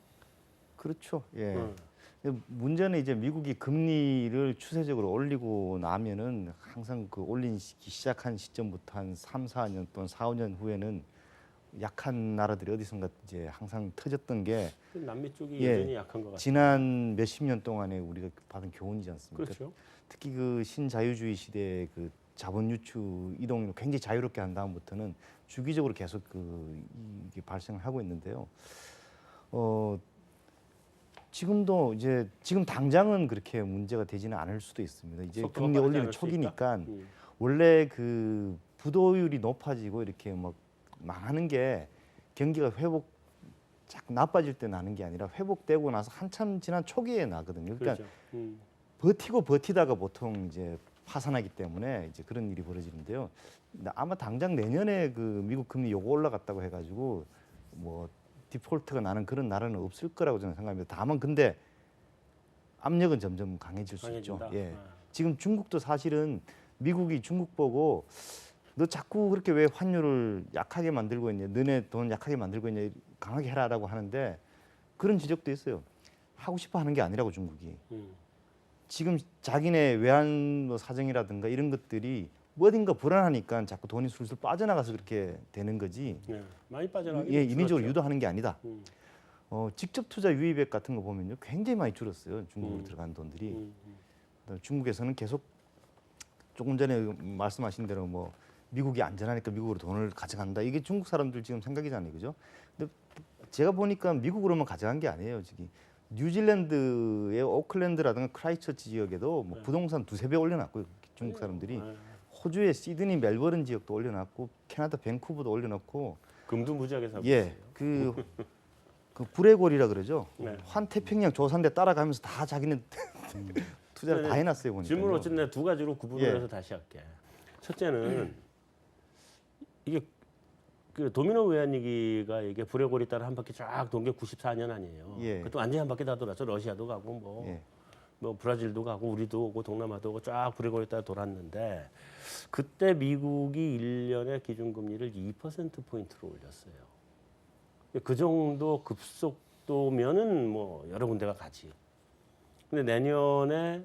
그렇죠. 예. 응. 근데 문제는 이제 미국이 금리를 추세적으로 올리고 나면은 항상 그 시작한 시점부터 한 3, 4년 또는 4, 5년 후에는 약한 나라들이 어디선가 이제 항상 터졌던 게 그 남미 쪽이 예. 여전히 약한 것 같아요. 지난 몇십 년 동안에 우리가 받은 교훈이지 않습니까? 그렇죠. 특히 그 신자유주의 시대의 그 자본 유출 이동을 굉장히 자유롭게 한 다음부터는 주기적으로 계속 이게 발생을 하고 있는데요. 지금도 이제 지금 당장은 그렇게 문제가 되지는 않을 수도 있습니다. 이제 속도가 금리 빠르지 올리는 않을 수 초기니까 있다? 원래 그 부도율이 높아지고 이렇게 막 망하는 게 경기가 쫙 나빠질 때 나는 게 아니라 회복되고 나서 한참 지난 초기에 나거든요. 그러니까 그렇죠. 버티다가 보통 이제 파산하기 때문에 이제 그런 일이 벌어지는데요. 아마 당장 내년에 그 미국 금리 요거 올라갔다고 해가지고 뭐 디폴트가 나는 그런 나라는 없을 거라고 저는 생각합니다. 다만 근데 압력은 점점 강해질 수 있죠. 강해진다. 예. 지금 중국도 사실은 미국이 중국 보고 너 자꾸 그렇게 왜 환율을 약하게 만들고 있냐, 너네 돈 약하게 만들고 있냐, 강하게 해라라고 하는데 그런 지적도 있어요. 하고 싶어 하는 게 아니라고 중국이. 지금 자기네 외환 뭐 사정이라든가 이런 것들이 어딘가 불안하니까 자꾸 돈이 술술 빠져나가서 그렇게 되는 거지. 네. 많이 빠져나가게 예, 인위적으로 줄었죠. 유도하는 게 아니다. 음. 직접 투자 유입액 같은 거 보면요, 굉장히 많이 줄었어요. 중국으로 들어간 돈들이. 그다음에 중국에서는 계속 조금 전에 말씀하신 대로 뭐 미국이 안전하니까 미국으로 돈을 가져간다. 이게 중국 사람들 지금 생각이잖아요, 그죠? 근데 제가 보니까 미국으로만 가져간 게 아니에요. 저기 뉴질랜드의 오클랜드라든가 크라이처치 지역에도 뭐 부동산 두세 배 올려놨고요. 중국 사람들이. 호주의 시드니, 멜버른 지역도 올려놨고 캐나다 밴쿠버도 올려놓고 금도 무지하게 사고 예, 있어요. 그 브레골이라 그러죠. 네. 환태평양 조산대 따라가면서 다 자기는 투자를 다 해놨어요 보니까. 질문 어쨌든 내가 두 가지로 구분을 예. 해서 다시 할게. 첫째는 이게 그 도미노 외환위기가 이게 브레골이 따라 한 바퀴 쫙 돈 게 94년 아니에요. 예. 그것도 완전히 한 바퀴 다 돌았죠. 러시아도 가고 예. 뭐 브라질도 가고 우리도 오고 동남아도 오고 쫙 브레골이 따라 돌았는데 그때 미국이 1년에 기준금리를 2%포인트로 올렸어요. 그 정도 급속도면은 뭐 여러 군데가 가지. 근데 내년에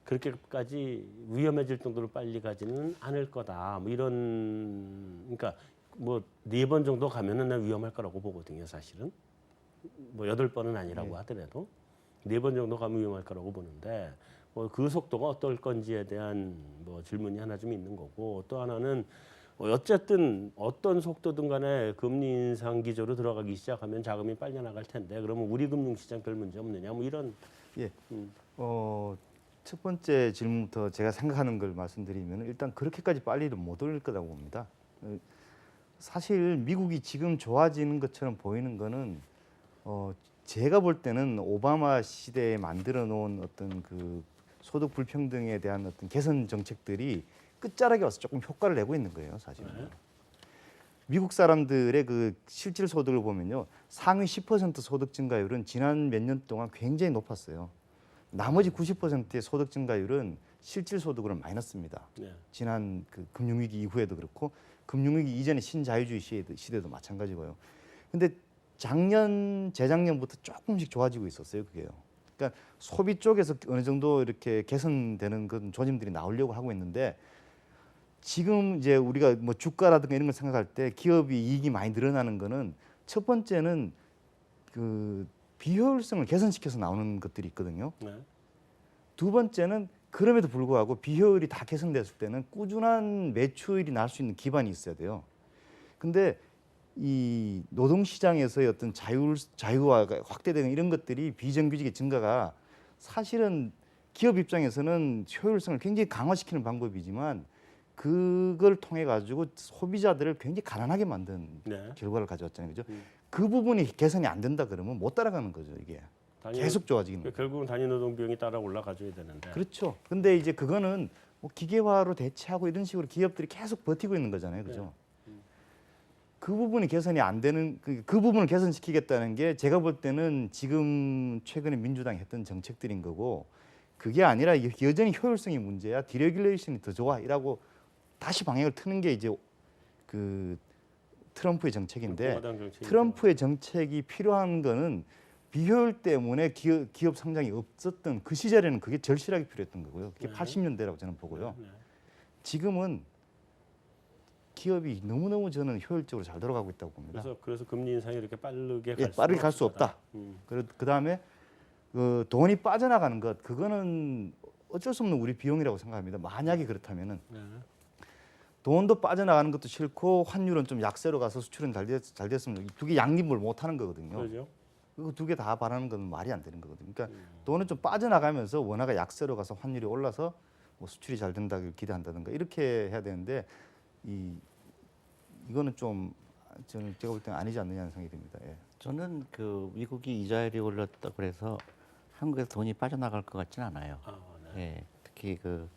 그렇게까지 위험해질 정도로 빨리 가지는 않을 거다. 뭐 이런 그러니까 뭐 4번 정도 가면은 난 위험할 거라고 보거든요, 사실은. 뭐 8번은 아니라고 하더라도 4번 정도 가면 위험할 거라고 보는데 뭐 그 속도가 어떨 건지에 대한 뭐 질문이 하나 좀 있는 거고 또 하나는 어쨌든 어떤 속도든 간에 금리 인상 기조로 들어가기 시작하면 자금이 빨려 나갈 텐데 그러면 우리 금융시장 별 문제 없느냐 뭐 이런 예. 첫 번째 질문부터 제가 생각하는 걸 말씀드리면 일단 그렇게까지 빨리는 못 올 거라고 봅니다. 사실 미국이 지금 좋아지는 것처럼 보이는 거는 제가 볼 때는 오바마 시대에 만들어 놓은 어떤 그 소득 불평등에 대한 어떤 개선 정책들이 끝자락에 와서 조금 효과를 내고 있는 거예요, 사실은. 네. 미국 사람들의 그 실질 소득을 보면요, 상위 10% 소득 증가율은 지난 몇 년 동안 굉장히 높았어요. 나머지 90%의 소득 증가율은 실질 소득으로는 마이너스입니다. 네. 지난 그 금융위기 이후에도 그렇고 금융위기 이전의 신자유주의 시대도 마찬가지고요. 근데 작년, 재작년부터 조금씩 좋아지고 있었어요, 그게요. 그러니까 소비 쪽에서 어느 정도 이렇게 개선되는 그런 조짐들이 나오려고 하고 있는데 지금 이제 우리가 뭐 주가라든가 이런 걸 생각할 때 기업이 이익이 많이 늘어나는 거는 첫 번째는 그 비효율성을 개선시켜서 나오는 것들이 있거든요. 네. 두 번째는 그럼에도 불구하고 비효율이 다 개선됐을 때는 꾸준한 매출이 날 수 있는 기반이 있어야 돼요. 근데 이 노동시장에서의 어떤 자유가 확대되는 이런 것들이 비정규직의 증가가 사실은 기업 입장에서는 효율성을 굉장히 강화시키는 방법이지만 그걸 통해 가지고 소비자들을 굉장히 가난하게 만든 네. 결과를 가져왔잖아요, 그죠? 그 부분이 개선이 안 된다 그러면 못 따라가는 거죠, 이게. 계속 좋아지는 거예요. 결국은 단위 노동 비용이 따라 올라가줘야 되는데. 그렇죠. 근데 이제 그거는 뭐 기계화로 대체하고 이런 식으로 기업들이 계속 버티고 있는 거잖아요, 그죠? 그 부분이 개선이 안 되는 그 부분을 개선시키겠다는 게 제가 볼 때는 지금 최근에 민주당이 했던 정책들인 거고 그게 아니라 여전히 효율성이 문제야. 디레귤레이션이 더 좋아. 이라고 다시 방향을 트는 게 이제 그 트럼프의 정책인데 공화당 정책이죠. 트럼프의 정책이 필요한 거는 비효율 때문에 기업 성장이 없었던 그 시절에는 그게 절실하게 필요했던 거고요. 그게 네. 80년대라고 저는 보고요. 네. 지금은 기업이 너무너무 저는 효율적으로 잘 돌아가고 있다고 봅니다. 그래서 금리 인상이 이렇게 빠르게 예, 빠르게 갈 수 없다. 음. 그다음에 그 돈이 빠져나가는 것 그거는 어쩔 수 없는 우리 비용이라고 생각합니다. 만약에 그렇다면은 네. 돈도 빠져나가는 것도 싫고 환율은 좀 약세로 가서 수출은 잘 됐으면 두 개 양립을 못 하는 거거든요. 그렇죠. 그거 두 개 다 바라는 건 말이 안 되는 거거든요. 그러니까 돈은 좀 빠져나가면서 원화가 약세로 가서 환율이 올라서 뭐 수출이 잘 된다고 기대한다든가 이렇게 해야 되는데 이거는 좀 저는 제가 볼 때는 아니지 않느냐는 생각이 듭니다. 예. 저는 그 미국이 이자율이 올랐다고 그래서 한국에서 돈이 빠져나갈 것 같지는 않아요. 아, 네. 예, 특히 그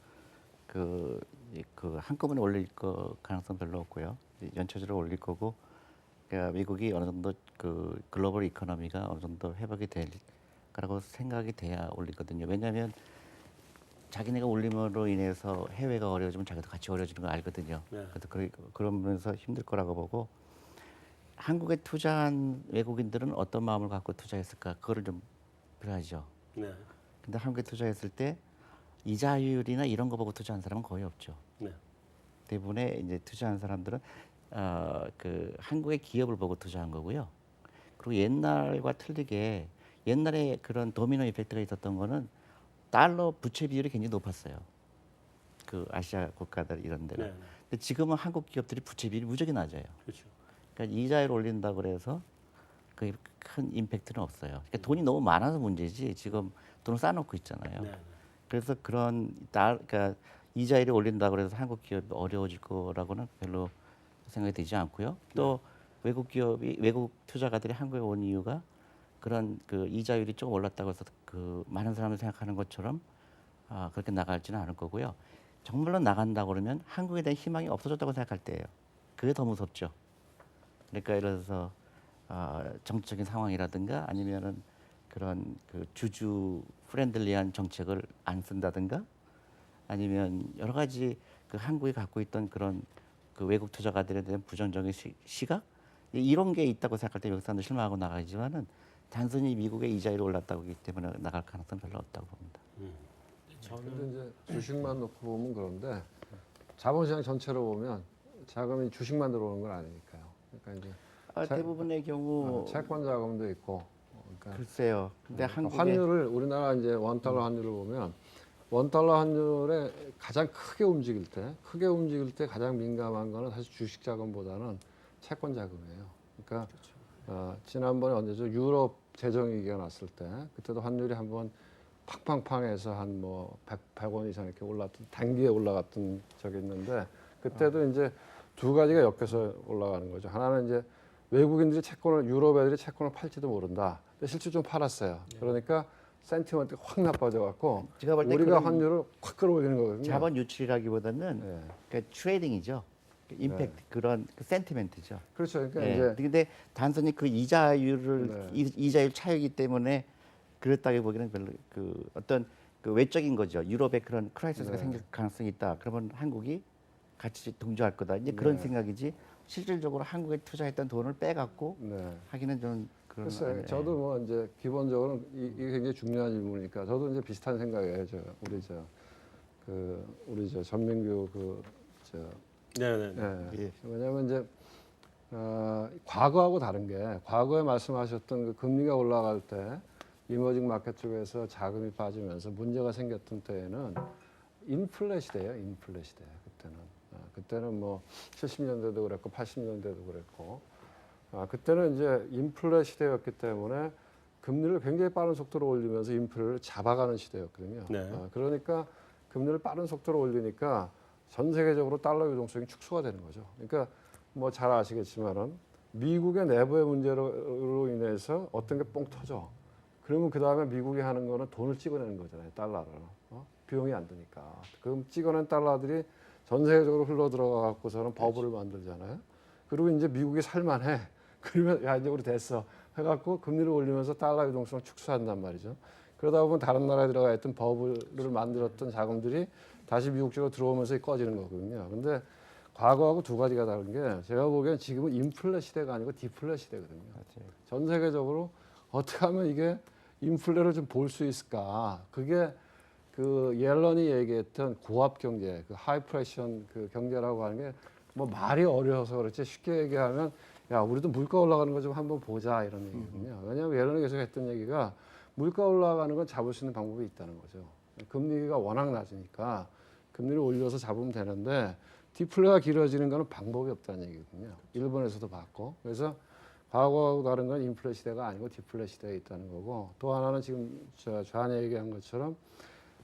한꺼번에 올릴 거 가능성 별로 없고요. 연초적으로 올릴 거고, 그러니까 미국이 어느 정도 그 글로벌 이코노미가 어느 정도 회복이 될 거라고 생각이 돼야 올리거든요. 왜냐하면 자기네가 올림으로 인해서 해외가 어려워지면 자기도 같이 어려워지는 걸 알거든요. 네. 그래서 그러면서 힘들 거라고 보고 한국에 투자한 외국인들은 어떤 마음을 갖고 투자했을까 그거를 좀 필요하죠. 네. 근데 한국에 투자했을 때 이자율이나 이런 거 보고 투자한 사람은 거의 없죠. 네. 대부분의 이제 투자한 사람들은 그 한국의 기업을 보고 투자한 거고요. 그리고 옛날과 틀리게 옛날에 그런 도미노 이펙트가 있었던 거는 달러 부채 비율이 굉장히 높았어요. 그 아시아 국가들 이런 데가. 네. 네. 근데 지금은 한국 기업들이 부채 비율이 무지하게 낮아요. 그렇죠. 그러니까 이자율 올린다고 그래서 그 큰 임팩트는 없어요. 그러니까 돈이 너무 많아서 문제지 지금 돈을 쌓아놓고 있잖아요. 네. 그래서 그러니까 이자율이 올린다고 해서 한국 기업이 어려워질 거라고는 별로 생각이 되지 않고요. 또 외국 투자가들이 한국에 온 이유가 그런 그 이자율이 조금 올랐다고 해서 그 많은 사람들이 생각하는 것처럼 그렇게 나갈지는 않을 거고요. 정말로 나간다고 그러면 한국에 대한 희망이 없어졌다고 생각할 때예요. 그게 더 무섭죠. 그러니까 예를 들어서 정치적인 상황이라든가 아니면은 그런 그 주주 프렌들리한 정책을 안 쓴다든가 아니면 여러 가지 그 한국이 갖고 있던 그런 그 외국 투자가들에 대한 부정적인 시각 이런 게 있다고 생각할 때 외국 사람들 실망하고 나가지만은 단순히 미국의 이자율이 올랐다고 하기 때문에 나갈 가능성 별로 없다고 봅니다. 근데 이제 주식만 놓고 보면 그런데 자본시장 전체로 보면 자금이 주식만 들어오는 건 아니니까요. 그러니까 이제 대부분의 경우 채권 자금도 있고. 그러니까 글쎄요. 근데 한국의 환율을 우리나라 이제 원달러 환율을 보면 원달러 환율에 가장 크게 움직일 때 가장 민감한 거는 사실 주식 자금보다는 채권 자금이에요. 그러니까 지난번에 언제죠? 유럽 재정 위기가 났을 때 그때도 환율이 한번 팡팡팡해서 한 뭐 100원 이상 이렇게 올랐던 단기에 올라갔던 적이 있는데 그때도 이제 두 가지가 엮여서 올라가는 거죠. 하나는 이제 외국인들이 유럽 애들이 채권을 팔지도 모른다. 근데 실제 좀 팔았어요. 그러니까 센티먼트가 확 나빠져 갖고 제가 볼때 우리가 그런 환율을 확 끌어올리는 거거든요. 자본 유출이라기보다는 네. 그러니까 트레이딩이죠. 임팩트 그런 그 센티멘트죠. 그렇죠. 그러니까 예. 이제 근데 단순히 그 이자율을 네. 이자율 차이기 때문에 그렇다고 보기에는 별로 그 어떤 그 외적인 거죠. 유럽에 그런 크라이시스가 네. 생길 가능성이 있다. 그러면 한국이 같이 동조할 거다. 이제 그런 네. 생각이지. 실질적으로 한국에 투자했던 돈을 빼갖고 네. 하기는 좀 그런. 글쎄요. 예. 저도 뭐 이제 기본적으로 이게 굉장히 중요한 질문이니까 저도 이제 비슷한 생각이에요. 우리 저 전민규 네네. 예. 예. 왜냐하면 이제 과거하고 다른 게 과거에 말씀하셨던 그 금리가 올라갈 때 이머징 마켓 쪽에서 자금이 빠지면서 문제가 생겼던 때에는 인플레 시대예요. 인플레 시대. 그때는 뭐 70년대도 그랬고 80년대도 그랬고 그때는 이제 인플레 시대였기 때문에 금리를 굉장히 빠른 속도로 올리면서 인플레를 잡아가는 시대였거든요. 네. 그러니까 금리를 빠른 속도로 올리니까 전 세계적으로 달러 유동성이 축소가 되는 거죠. 그러니까 뭐 잘 아시겠지만은 미국의 내부의 문제로 인해서 어떤 게 뻥 터져. 그러면 그 다음에 미국이 하는 거는 돈을 찍어내는 거잖아요. 달러를. 비용이 안 드니까. 그럼 찍어낸 달러들이 전 세계적으로 흘러 들어가 갖고서는 버블을 만들잖아요. 그리고 이제 미국이 살만해. 그러면 야 이제 우리 됐어. 해갖고 금리를 올리면서 달러 유동성을 축소한단 말이죠. 그러다 보면 다른 나라에 들어가 있던 버블을 만들었던 자금들이 다시 미국 쪽으로 들어오면서 꺼지는 거거든요. 근데 과거하고 두 가지가 다른 게 제가 보기엔 지금은 인플레 시대가 아니고 디플레 시대거든요. 전 세계적으로 어떻게 하면 이게 인플레를 좀 볼 수 있을까? 그게 그 옐런이 얘기했던 고압 경제, 그 하이프레션 그 경제라고 하는 게 뭐 말이 어려워서 그렇지 쉽게 얘기하면 야 우리도 물가 올라가는 거 좀 한번 보자 이런 얘기거든요. 왜냐하면 옐런이 계속 했던 얘기가 물가 올라가는 건 잡을 수 있는 방법이 있다는 거죠. 금리가 워낙 낮으니까 금리를 올려서 잡으면 되는데 디플레가 길어지는 거는 방법이 없다는 얘기거든요. 일본에서도 봤고 그래서 과거하고 다른 건 인플레 시대가 아니고 디플레 시대에 있다는 거고 또 하나는 지금 좌한이 얘기한 것처럼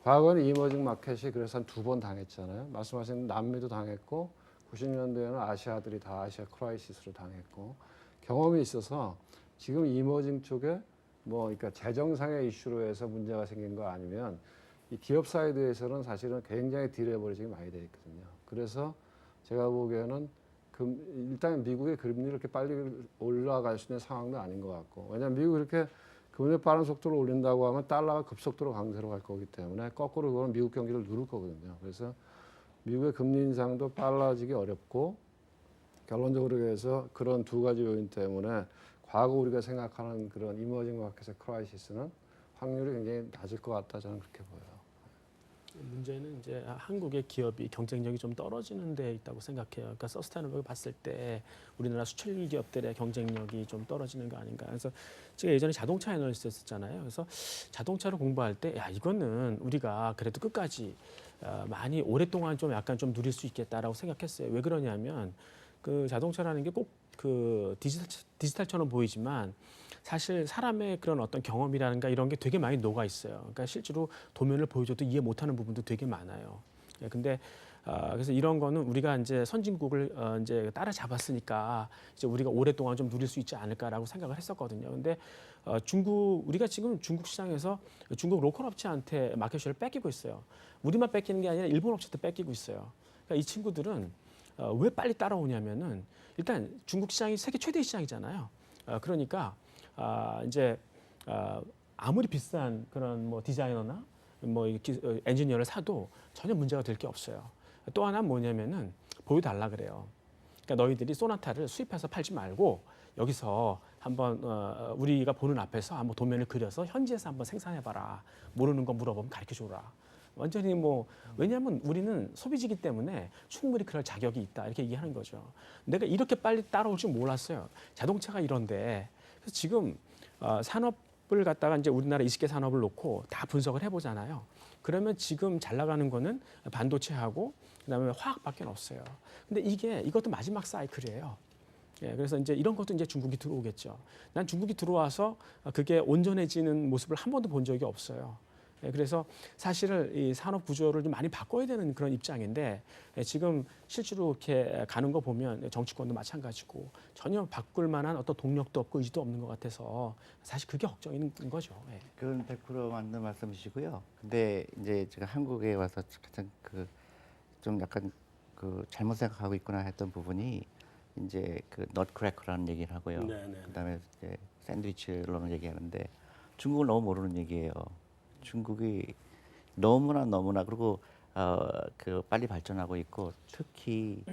과거에는 이머징 마켓이 그래서 한 2번 당했잖아요. 말씀하신 남미도 당했고 90년대에는 아시아들이 다 아시아 크라이시스로 당했고 경험이 있어서 지금 이머징 쪽에 뭐 그러니까 재정상의 이슈로 해서 문제가 생긴 거 아니면 이 기업 사이드에서는 사실은 굉장히 딜레버리징이 많이 돼 있거든요. 그래서 제가 보기에는 일단 미국의 금리를 이렇게 빨리 올라갈 수 있는 상황도 아닌 것 같고 왜냐하면 미국이 이렇게 금리 빠른 속도로 올린다고 하면 달러가 급속도로 강세로 갈 거기 때문에 거꾸로 그건 미국 경기를 누를 거거든요. 그래서 미국의 금리 인상도 빨라지기 어렵고 결론적으로 해서 그런 두 가지 요인 때문에 과거 우리가 생각하는 그런 이머징 마켓의 크라이시스는 확률이 굉장히 낮을 것 같다 저는 그렇게 보여요. 문제는 이제 한국의 기업이 경쟁력이 좀 떨어지는 데 있다고 생각해요. 그러니까 서스테이너블 봤을 때 우리나라 수출 기업들의 경쟁력이 좀 떨어지는 거 아닌가. 그래서 제가 예전에 자동차 애널리스트였잖아요. 그래서 자동차를 공부할 때 야 이거는 우리가 그래도 끝까지 많이 오랫동안 좀 약간 좀 누릴 수 있겠다라고 생각했어요. 왜 그러냐면 그 자동차라는 게 꼭 그 디지털처럼 보이지만 사실 사람의 그런 어떤 경험이라든가 이런 게 되게 많이 녹아 있어요. 그러니까 실제로 도면을 보여줘도 이해 못하는 부분도 되게 많아요. 근데 그래서 이런 거는 우리가 이제 선진국을 이제 따라잡았으니까 이제 우리가 오랫동안 좀 누릴 수 있지 않을까라고 생각을 했었거든요. 근데 우리가 지금 중국 시장에서 중국 로컬 업체한테 마켓쉐어를 뺏기고 있어요. 우리만 뺏기는 게 아니라 일본 업체도 뺏기고 있어요. 그러니까 이 친구들은 왜 빨리 따라오냐면은 일단 중국 시장이 세계 최대 시장이잖아요. 그러니까 이제 아무리 비싼 그런 뭐 디자이너나 뭐 엔지니어를 사도 전혀 문제가 될 게 없어요. 또 하나 뭐냐면은 보여달라 그래요. 그러니까 너희들이 소나타를 수입해서 팔지 말고 여기서 한번 우리가 보는 앞에서 한번 도면을 그려서 현지에서 한번 생산해봐라. 모르는 거 물어보면 가르쳐줘라. 완전히 뭐 왜냐하면 우리는 소비지기 때문에 충분히 그럴 자격이 있다 이렇게 얘기하는 거죠. 내가 이렇게 빨리 따라올 줄 몰랐어요. 자동차가 이런데 그래서 지금 산업을 갖다가 이제 우리나라 20개 산업을 놓고 다 분석을 해보잖아요. 그러면 지금 잘 나가는 거는 반도체하고 그다음에 화학밖에 없어요. 근데 이것도 마지막 사이클이에요. 예, 그래서 이제 이런 것도 이제 중국이 들어오겠죠. 난 중국이 들어와서 그게 온전해지는 모습을 한 번도 본 적이 없어요. 예, 그래서 사실은 이 산업 구조를 좀 많이 바꿔야 되는 그런 입장인데 지금 실제로 이렇게 가는 거 보면 정치권도 마찬가지고 전혀 바꿀 만한 어떤 동력도 없고 의지도 없는 것 같아서 사실 그게 걱정인 거죠. 예. 그건 100% 맞는 말씀이시고요. 근데 이제 제가 한국에 와서 가장 좀 약간 잘못 생각하고 있구나 했던 부분이 이제 넛크래커라는 얘기를 하고요. 네네. 그다음에 이제 샌드위치로는 얘기하는데 중국을 너무 모르는 얘기예요. 중국이 너무나 그리고 빨리 발전하고 있고 특히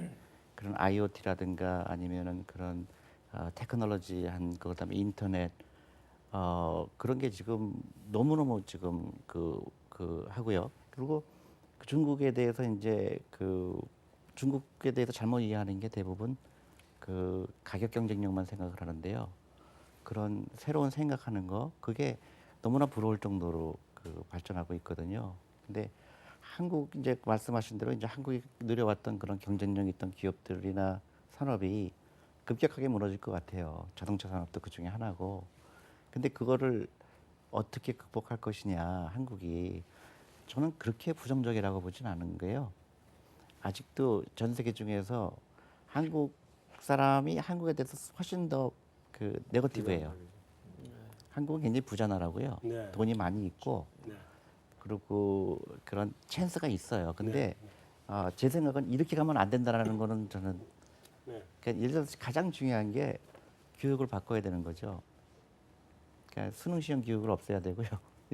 그런 IoT라든가 아니면은 그런 테크놀로지한 그다음에 인터넷 그런 게 지금 너무너무 지금 하고요. 그리고 중국에 대해서 이제 중국에 대해서 잘못 이해하는 게 대부분 가격 경쟁력만 생각을 하는데요. 그런 새로운 생각하는 거 그게 너무나 부러울 정도로 발전하고 있거든요. 근데 한국 이제 말씀하신 대로 이제 한국이 누려왔던 그런 경쟁력 있던 기업들이나 산업이 급격하게 무너질 것 같아요. 자동차 산업도 그 중에 하나고. 근데 그거를 어떻게 극복할 것이냐 한국이 저는 그렇게 부정적이라고 보진 않은 거예요. 아직도 전 세계 중에서 한국 사람이 한국에 대해서 훨씬 더 네거티브예요. 한국은 굉장히 부자 나라고요. 네. 돈이 많이 있고 네. 그리고 그런 찬스가 있어요. 근데 제 생각은 이렇게 가면 안 된다라는 거는 저는 네. 그러니까 예를 들어서 가장 중요한 게 교육을 바꿔야 되는 거죠. 그러니까 수능 시험 교육을 없애야 되고요.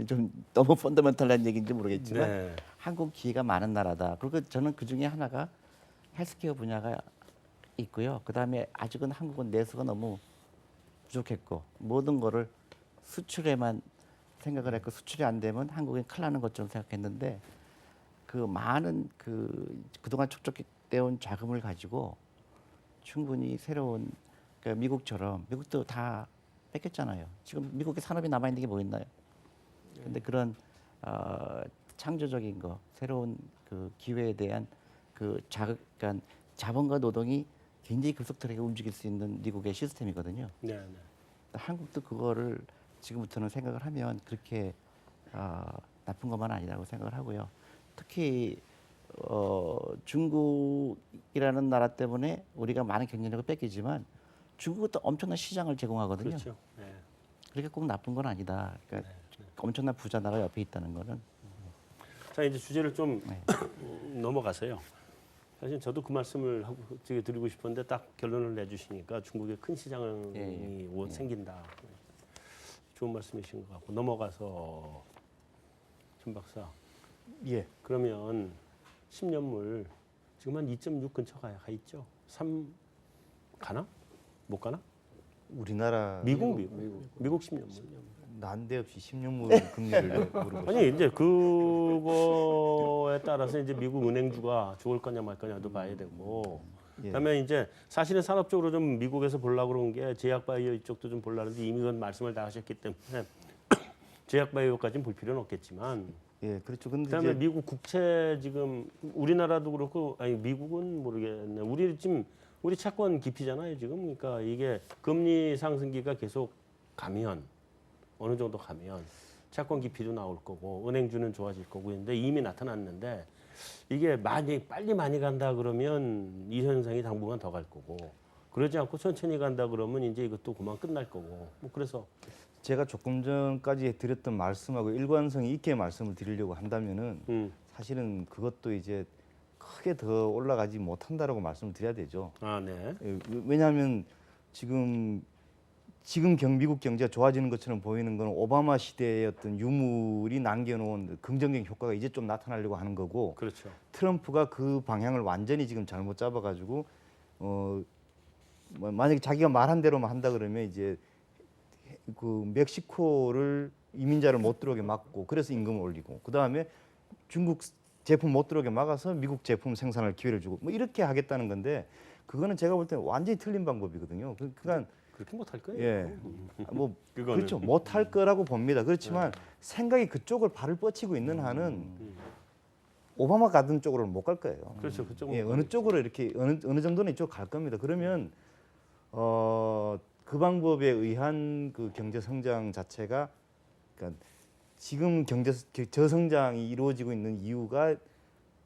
좀 너무 펀더멘털한 얘기인지 모르겠지만 네. 한국 기회가 많은 나라다. 그리고 저는 그 중에 하나가 헬스케어 분야가 있고요. 그 다음에 아직은 한국은 내수가 너무 부족했고 모든 거를 수출에만 생각을 했고 수출이 안 되면 한국이 큰일 나는 것처럼 생각했는데 많은 그동안 축적되어온 자금을 가지고 충분히 새로운 그러니까 미국처럼 미국도 다 뺏겼잖아요. 지금 미국의 산업이 남아 있는 게 뭐 있나요? 근데 그런 창조적인 거, 새로운 기회에 대한 그러니까 자본과 노동이 굉장히 급속도하게 움직일 수 있는 미국의 시스템이거든요. 네. 네. 한국도 그거를 지금부터는 생각을 하면 그렇게 나쁜 것만 아니라고 생각을 하고요. 특히 중국이라는 나라 때문에 우리가 많은 경쟁력을 뺏기지만 중국은 또 엄청난 시장을 제공하거든요. 그렇죠. 네. 그렇게 꼭 나쁜 건 아니다. 그러니까 엄청난 부자 나라가 옆에 있다는 거는 자 이제 주제를 좀 네. 넘어가세요. 사실 저도 그 말씀을 하고 드리고 싶었는데 딱 결론을 내주시니까 중국에 큰 시장이 생긴다. 좋은 말씀이신 것 같고 넘어가서 천 박사. 예. 그러면 10년물 지금 한 2.6 근처 가 있죠. 3 가나? 못 가나? 우리나라 미국 10년물. 난데없이 10년물 금리를 물어보시죠. 아니 이제 그거에 따라서 이제 미국 은행주가 죽을 거냐 말 거냐도 봐야 되고. 예. 그다음에 이제 사실은 산업적으로 좀 미국에서 보려고 그런 게 제약바이오 이쪽도 좀 보려는데 이미 그건 말씀을 다 하셨기 때문에 제약바이오까지는 볼 필요는 없겠지만. 예, 그렇죠. 근데 그다음에 이제 미국 국채 지금 우리나라도 그렇고 아니 미국은 모르겠네. 우리 채권 깊이잖아요 지금. 그러니까 이게 금리 상승기가 계속 가면 어느 정도 가면 채권 깊이도 나올 거고 은행주는 좋아질 거고 있는데 이미 나타났는데 이게 빨리 많이 간다 그러면 이 현상이 당분간 더 갈 거고 그러지 않고 천천히 간다 그러면 이제 이것도 그만 끝날 거고 뭐 그래서 제가 조금 전까지 드렸던 말씀하고 일관성이 있게 말씀을 드리려고 한다면은 사실은 그것도 이제 크게 더 올라가지 못한다라고 말씀을 드려야 되죠. 아 네. 예, 왜냐하면 지금 미국 경제가 좋아지는 것처럼 보이는 건 오바마 시대의 어떤 유물이 남겨놓은 긍정적인 효과가 이제 좀 나타나려고 하는 거고 그렇죠. 트럼프가 그 방향을 완전히 지금 잘못 잡아가지고 만약에 자기가 말한 대로만 한다 그러면 이제 멕시코를 이민자를 못 들어오게 막고 그래서 임금을 올리고 그 다음에 중국 제품 못 들어오게 막아서 미국 제품 생산할 기회를 주고 뭐 이렇게 하겠다는 건데 그거는 제가 볼 때는 완전히 틀린 방법이거든요. 그러니까 그렇게 못할 거예요. 예, 뭐 그거는. 그렇죠. 못할 거라고 봅니다. 그렇지만 생각이 그쪽을 발을 뻗치고 있는 한은 오바마 가던 쪽으로는 못 갈 거예요. 그렇죠. 그쪽 예, 어느 쪽으로 이렇게 어느 정도는 이쪽 갈 겁니다. 그러면 그 방법에 의한 그 경제 성장 자체가 그러니까 지금 경제 저성장이 이루어지고 있는 이유가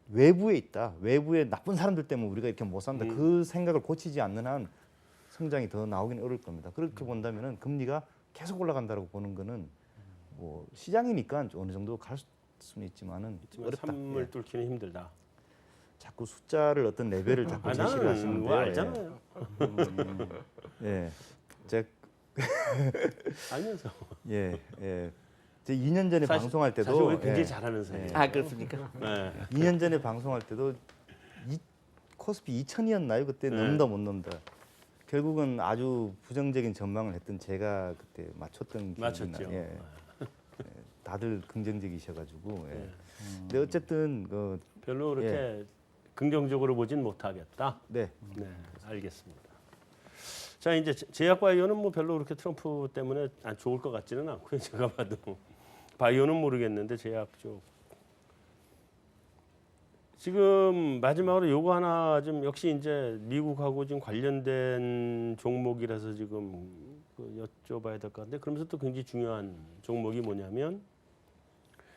외부에 있다. 외부의 나쁜 사람들 때문에 우리가 이렇게 못 산다. 그 생각을 고치지 않는 한 성장이 더 나오기는 어려울 겁니다. 그렇게 본다면은 금리가 계속 올라간다고 보는 거는 뭐 시장이니까 어느 정도 갈 수는 있지만은 어렵다. 산물 예. 뚫기는 힘들다. 자꾸 숫자를 어떤 레벨을 자꾸 제시를 나는 하시는데요. 뭐 알잖아요. 예. 제 알면서. 예, 예. 제 2년 전에 방송할 때도 사실 우리 굉장히 예. 잘하는 사이예요. 아 그렇습니까? 네. 2년 전에 방송할 때도 코스피 2000이었나요? 그때 네. 넘다 못 넘다. 결국은 아주 부정적인 전망을 했던 제가 그때 맞췄던 기억이 맞췄죠. 나요. 예. 예. 다들 긍정적이셔가지고. 예. 네. 근데 어쨌든 별로 그렇게 긍정적으로 보진 못하겠다. 네. 네, 알겠습니다. 자, 이제 제약 바이오는 뭐 별로 그렇게 트럼프 때문에 안 좋을 것 같지는 않고요. 제가 봐도 바이오는 모르겠는데 제약 쪽. 지금 마지막으로 요거 하나 좀 역시 이제 미국하고 지금 관련된 종목이라서 지금 그 여쭤봐야 될 것 같은데 그러면서 또 굉장히 중요한 종목이 뭐냐면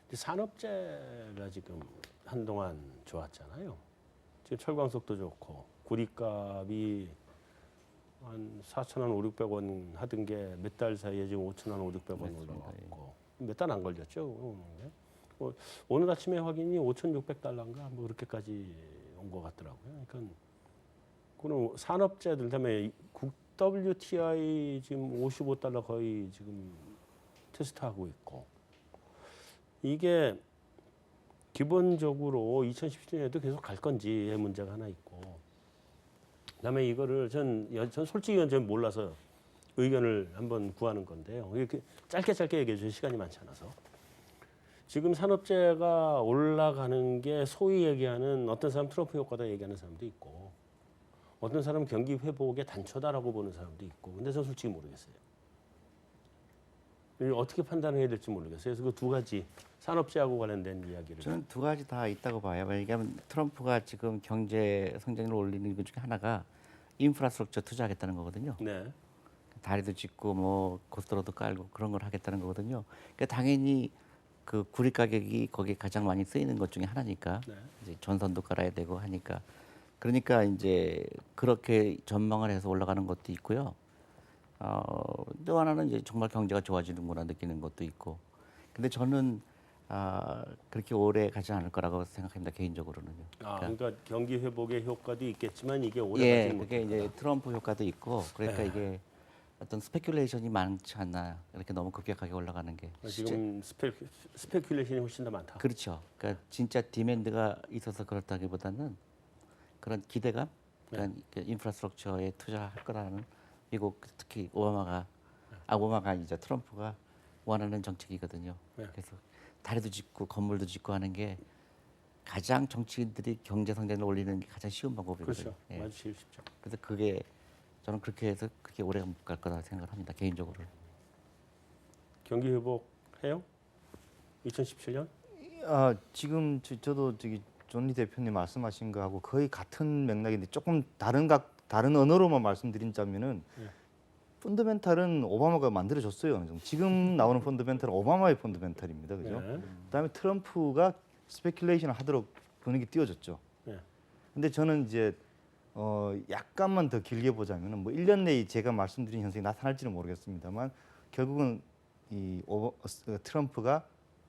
이제 산업재가 지금 한동안 좋았잖아요. 지금 철광석도 좋고 구리값이 한 4,000원, 5,600원 하던 게 몇 달 사이에 지금 5,000원, 5,600원 올라왔고 몇 달 안 걸렸죠. 오늘 아침에 확인이 5,600달러인가 뭐 그렇게까지 온 것 같더라고요. 그러니까 그는 산업재들 그다음에 WTI 지금 55달러 거의 지금 테스트하고 있고 이게 기본적으로 2017년에도 계속 갈 건지의 문제가 하나 있고 그다음에 이거를 전 솔직히 전 몰라서 의견을 한번 구하는 건데요. 이렇게 짧게 얘기해 주실 시간이 많지 않아서 지금 산업재가 올라가는 게 소위 얘기하는 어떤 사람 트럼프 효과다 얘기하는 사람도 있고 어떤 사람은 경기 회복의 단초다라고 보는 사람도 있고 근데 저는 솔직히 모르겠어요. 이걸 어떻게 판단해야 될지 모르겠어요. 그래서 그 두 가지 산업재하고 관련된 이야기를 저는 두 가지 다 있다고 봐요. 왜냐하면 트럼프가 지금 경제 성장률을 올리는 것 중에 하나가 인프라스트럭처 투자하겠다는 거거든요. 네. 다리도 짓고 뭐 고속도로도 깔고 그런 걸 하겠다는 거거든요. 그러니까 당연히 그 구리 가격이 거기에 가장 많이 쓰이는 것 중에 하나니까 네. 이제 전선도 깔아야 되고 하니까 그러니까 이제 그렇게 전망을 해서 올라가는 것도 있고요. 또 하나는 이제 정말 경제가 좋아지는구나 느끼는 것도 있고. 근데 저는 그렇게 오래 가지 않을 거라고 생각합니다 개인적으로는요. 그러니까 경기 회복의 효과도 있겠지만 이게 오래 예, 가지는 그게 못한다. 이제 트럼프 효과도 있고 그러니까 네. 이게 어떤 스페큘레이션이 많지 않나 이렇게 너무 급격하게 올라가는 게 지금 스페큘레이션이 훨씬 더 많다. 그렇죠. 그러니까 진짜 디맨드가 있어서 그렇다기보다는 그런 기대감, 그러니까 그 인프라스트럭처에 투자할 거라는 미국 특히 오바마가 이제 트럼프가 원하는 정책이거든요. 네. 그래서 다리도 짓고 건물도 짓고 하는 게 가장 정치인들이 경제 성장을 올리는 게 가장 쉬운 방법이거든요. 그렇죠. 아주 제일 쉽죠. 그래서 그게 저는 그렇게 해서 그렇게 오래 못 갈 거다 생각을 합니다. 개인적으로. 경기 회복해요? 2017년? 지금 저도 저기 존리 대표님 말씀하신 거하고 거의 같은 맥락인데 조금 다른 언어로만 말씀드린다면은 펀더멘탈은 오바마가 만들어줬어요. 어느 정도. 지금 나오는 펀더멘탈은 오바마의 펀더멘탈입니다, 그죠? 네. 그다음에 트럼프가 스페큘레이션을 하도록 분위기 띄워줬죠. 네. 근데 저는 이제 약간만 더 길게 보자면은 뭐 1년 내에 제가 말씀드린 현상이 나타날지는 모르겠습니다만 결국은 트럼프가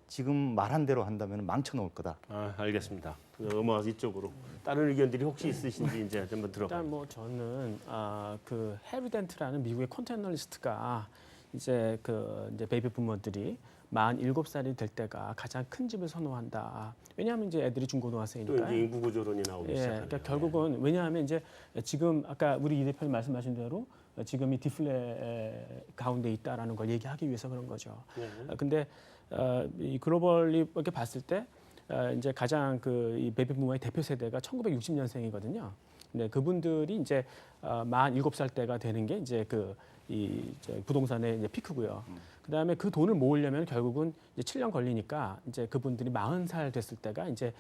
지금 말한 대로 한다면 망쳐놓을 거다. 알겠습니다. 넘어와서 이쪽으로 다른 의견들이 혹시 있으신지 이제 한번 들어봐요. 일단 뭐 저는 그 해리 덴트라는 미국의 컨테너리스트가 이제 이제 베이비 부모들이 47살이 될 때가 가장 큰 집을 선호한다. 왜냐하면 이제 애들이 또 중고등학생이니까. 이제 인구 구조론이 나오기 예, 시작하네요. 그러니까 결국은 왜냐하면 이제 지금 아까 우리 이 대표님 말씀하신 대로 지금 이 디플레 가운데 있다라는 걸 얘기하기 위해서 그런 거죠. 네. 근데 이 글로벌리 이렇게 봤을 때 이제 가장 이 베이비 부모의 대표 세대가 1960년생이거든요. 근데 그분들이 이제 47살 때가 되는 게 이제 이제 부동산의 이제 피크고요. 그다음에 그 돈을 모으려면 결국은 이제 7년 걸리니까 이제 그분들이 40살 됐을 때가 이제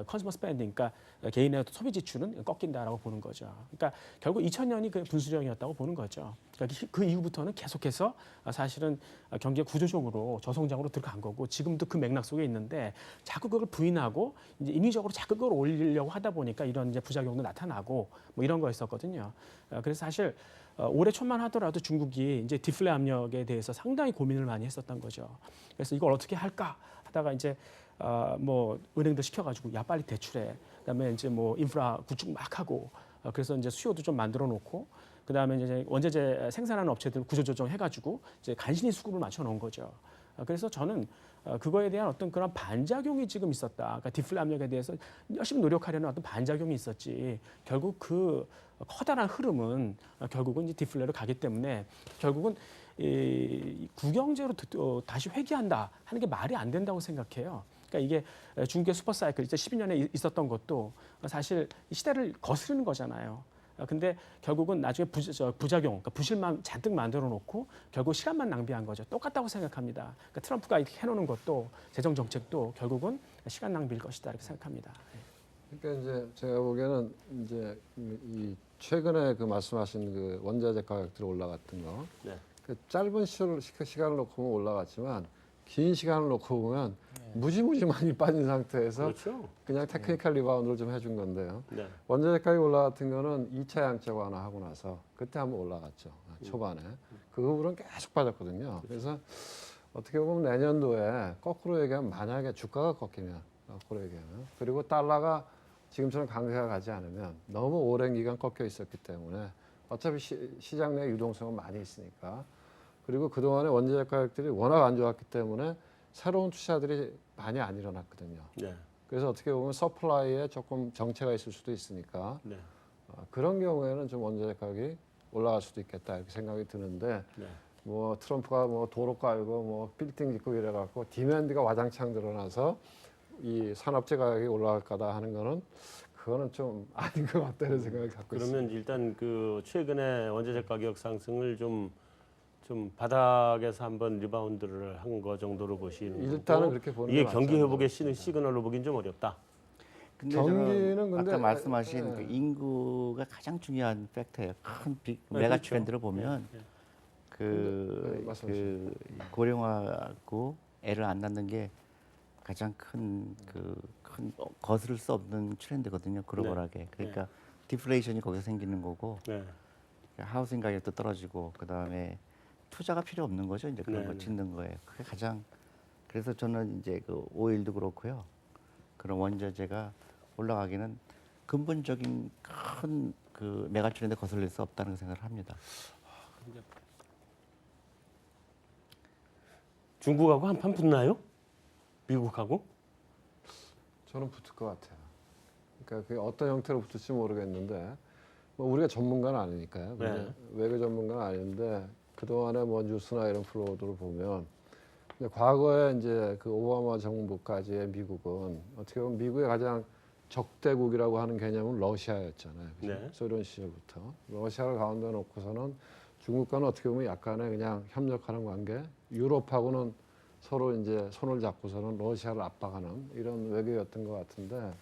컨슈머 스펜딩, 그러니까 개인의 소비 지출은 꺾인다라고 보는 거죠. 그러니까 결국 2000년이 그 분수령이었다고 보는 거죠. 그러니까 그 이후부터는 계속해서 사실은 경제 구조적으로 저성장으로 들어간 거고 지금도 그 맥락 속에 있는데 자꾸 그걸 부인하고 이제 인위적으로 자꾸 그걸 올리려고 하다 보니까 이런 이제 부작용도 나타나고 뭐 이런 거였었거든요. 그래서 사실 올해 초만 하더라도 중국이 이제 디플레 압력에 대해서 상당히 고민을 많이 했었던 거죠. 그래서 이걸 어떻게 할까 하다가 이제 뭐 은행들 시켜가지고 야 빨리 대출해. 그다음에 이제 뭐 인프라 구축 막 하고 그래서 이제 수요도 좀 만들어 놓고 그다음에 이제 원자재 생산하는 업체들 구조 조정해가지고 이제 간신히 수급을 맞춰 놓은 거죠. 그래서 저는 그거에 대한 어떤 그런 반작용이 지금 있었다. 그러니까 디플레 압력에 대해서 열심히 노력하려는 어떤 반작용이 있었지. 결국 그 커다란 흐름은 결국은 이제 디플레로 가기 때문에 결국은 이 구경제로 다시 회귀한다 하는 게 말이 안 된다고 생각해요. 그러니까 이게 중국의 슈퍼사이클 12년에 있었던 것도 사실 시대를 거스르는 거잖아요. 근데 결국은 나중에 부작용, 그러니까 부실만 잔뜩 만들어 놓고 결국 시간만 낭비한 거죠. 똑같다고 생각합니다. 그러니까 트럼프가 이렇게 해놓는 것도 재정 정책도 결국은 시간 낭비일 것이다 이렇게 생각합니다. 그러니까 이제 제가 보기에는 이제 이 최근에 그 말씀하신 그 원자재 가격들이 올라갔던 거, 네. 그 짧은 시간을 놓고 보면 올라갔지만 긴 시간을 놓고 보면 무지무지 많이 빠진 상태에서 그렇죠. 그냥 테크니컬 리바운드를 좀 해준 건데요. 네. 원자재 가격이 올라갔던 거는 2차 양적 완화하고 나서 그때 한번 올라갔죠. 초반에. 그 후로는 계속 빠졌거든요. 그래서 어떻게 보면 내년도에 거꾸로 얘기하면 만약에 주가가 꺾이면 거꾸로 얘기하면 그리고 달러가 지금처럼 강세가 가지 않으면 너무 오랜 기간 꺾여 있었기 때문에 어차피 시장 내 유동성은 많이 있으니까 그리고 그동안에 원자재 가격들이 워낙 안 좋았기 때문에 새로운 투자들이 많이 안 일어났거든요. 네. 그래서 어떻게 보면 서플라이에 조금 정체가 있을 수도 있으니까 네. 그런 경우에는 좀 원자재 가격이 올라갈 수도 있겠다 이렇게 생각이 드는데 네. 뭐 트럼프가 뭐 도로 깔고 뭐 빌딩 짓고 이래갖고 디맨드가 와장창 드러나서 이 산업재 가격이 올라갈 거다 하는 거는 그거는 좀 아닌 것 같다는 생각을 갖고 있습니다. 그러면 일단 그 최근에 원자재 가격 상승을 좀 바닥에서 한번 리바운드를 한 거 정도로 보시는 일단은 거고 그렇게 보는 이게 게 경기 맞죠. 회복의 시그널로 보긴 좀 어렵다. 근데 경기는 저는 근데 아까 말씀하신 예. 그 인구가 가장 중요한 팩터예요. 큰 네, 메가 그렇죠. 트렌드를 보면 네, 네. 그 말씀하세요. 고령화하고 애를 안 낳는 게 가장 큰 거스를 수 없는 트렌드거든요. 글로벌하게. 그러니까 디플레이션이 거기서 생기는 거고 네. 하우싱 가격도 떨어지고 그 다음에 투자가 필요 없는 거죠. 이제 그런 네, 거 네. 짓는 거예요. 그게 가장 그래서 저는 이제 그 오일도 그렇고요. 그런 원자재가 올라가기는 근본적인 큰 그 메가 트렌드 거슬릴 수 없다는 생각을 합니다. 중국하고 한판 붙나요? 미국하고? 저는 붙을 것 같아요. 그러니까 그게 어떤 형태로 붙을지 모르겠는데 뭐 우리가 전문가는 아니니까요. 근데 네. 외교 전문가는 아닌데 그동안에 뭐 뉴스나 이런 플로우들을 보면 근데 과거에 이제 그 오바마 정부까지의 미국은 어떻게 보면 미국의 가장 적대국이라고 하는 개념은 러시아였잖아요. 그죠? 네. 소련 시절부터 러시아를 가운데 놓고서는 중국과는 어떻게 보면 약간의 그냥 협력하는 관계, 유럽하고는 서로 이제 손을 잡고서는 러시아를 압박하는 이런 외교였던 것 같은데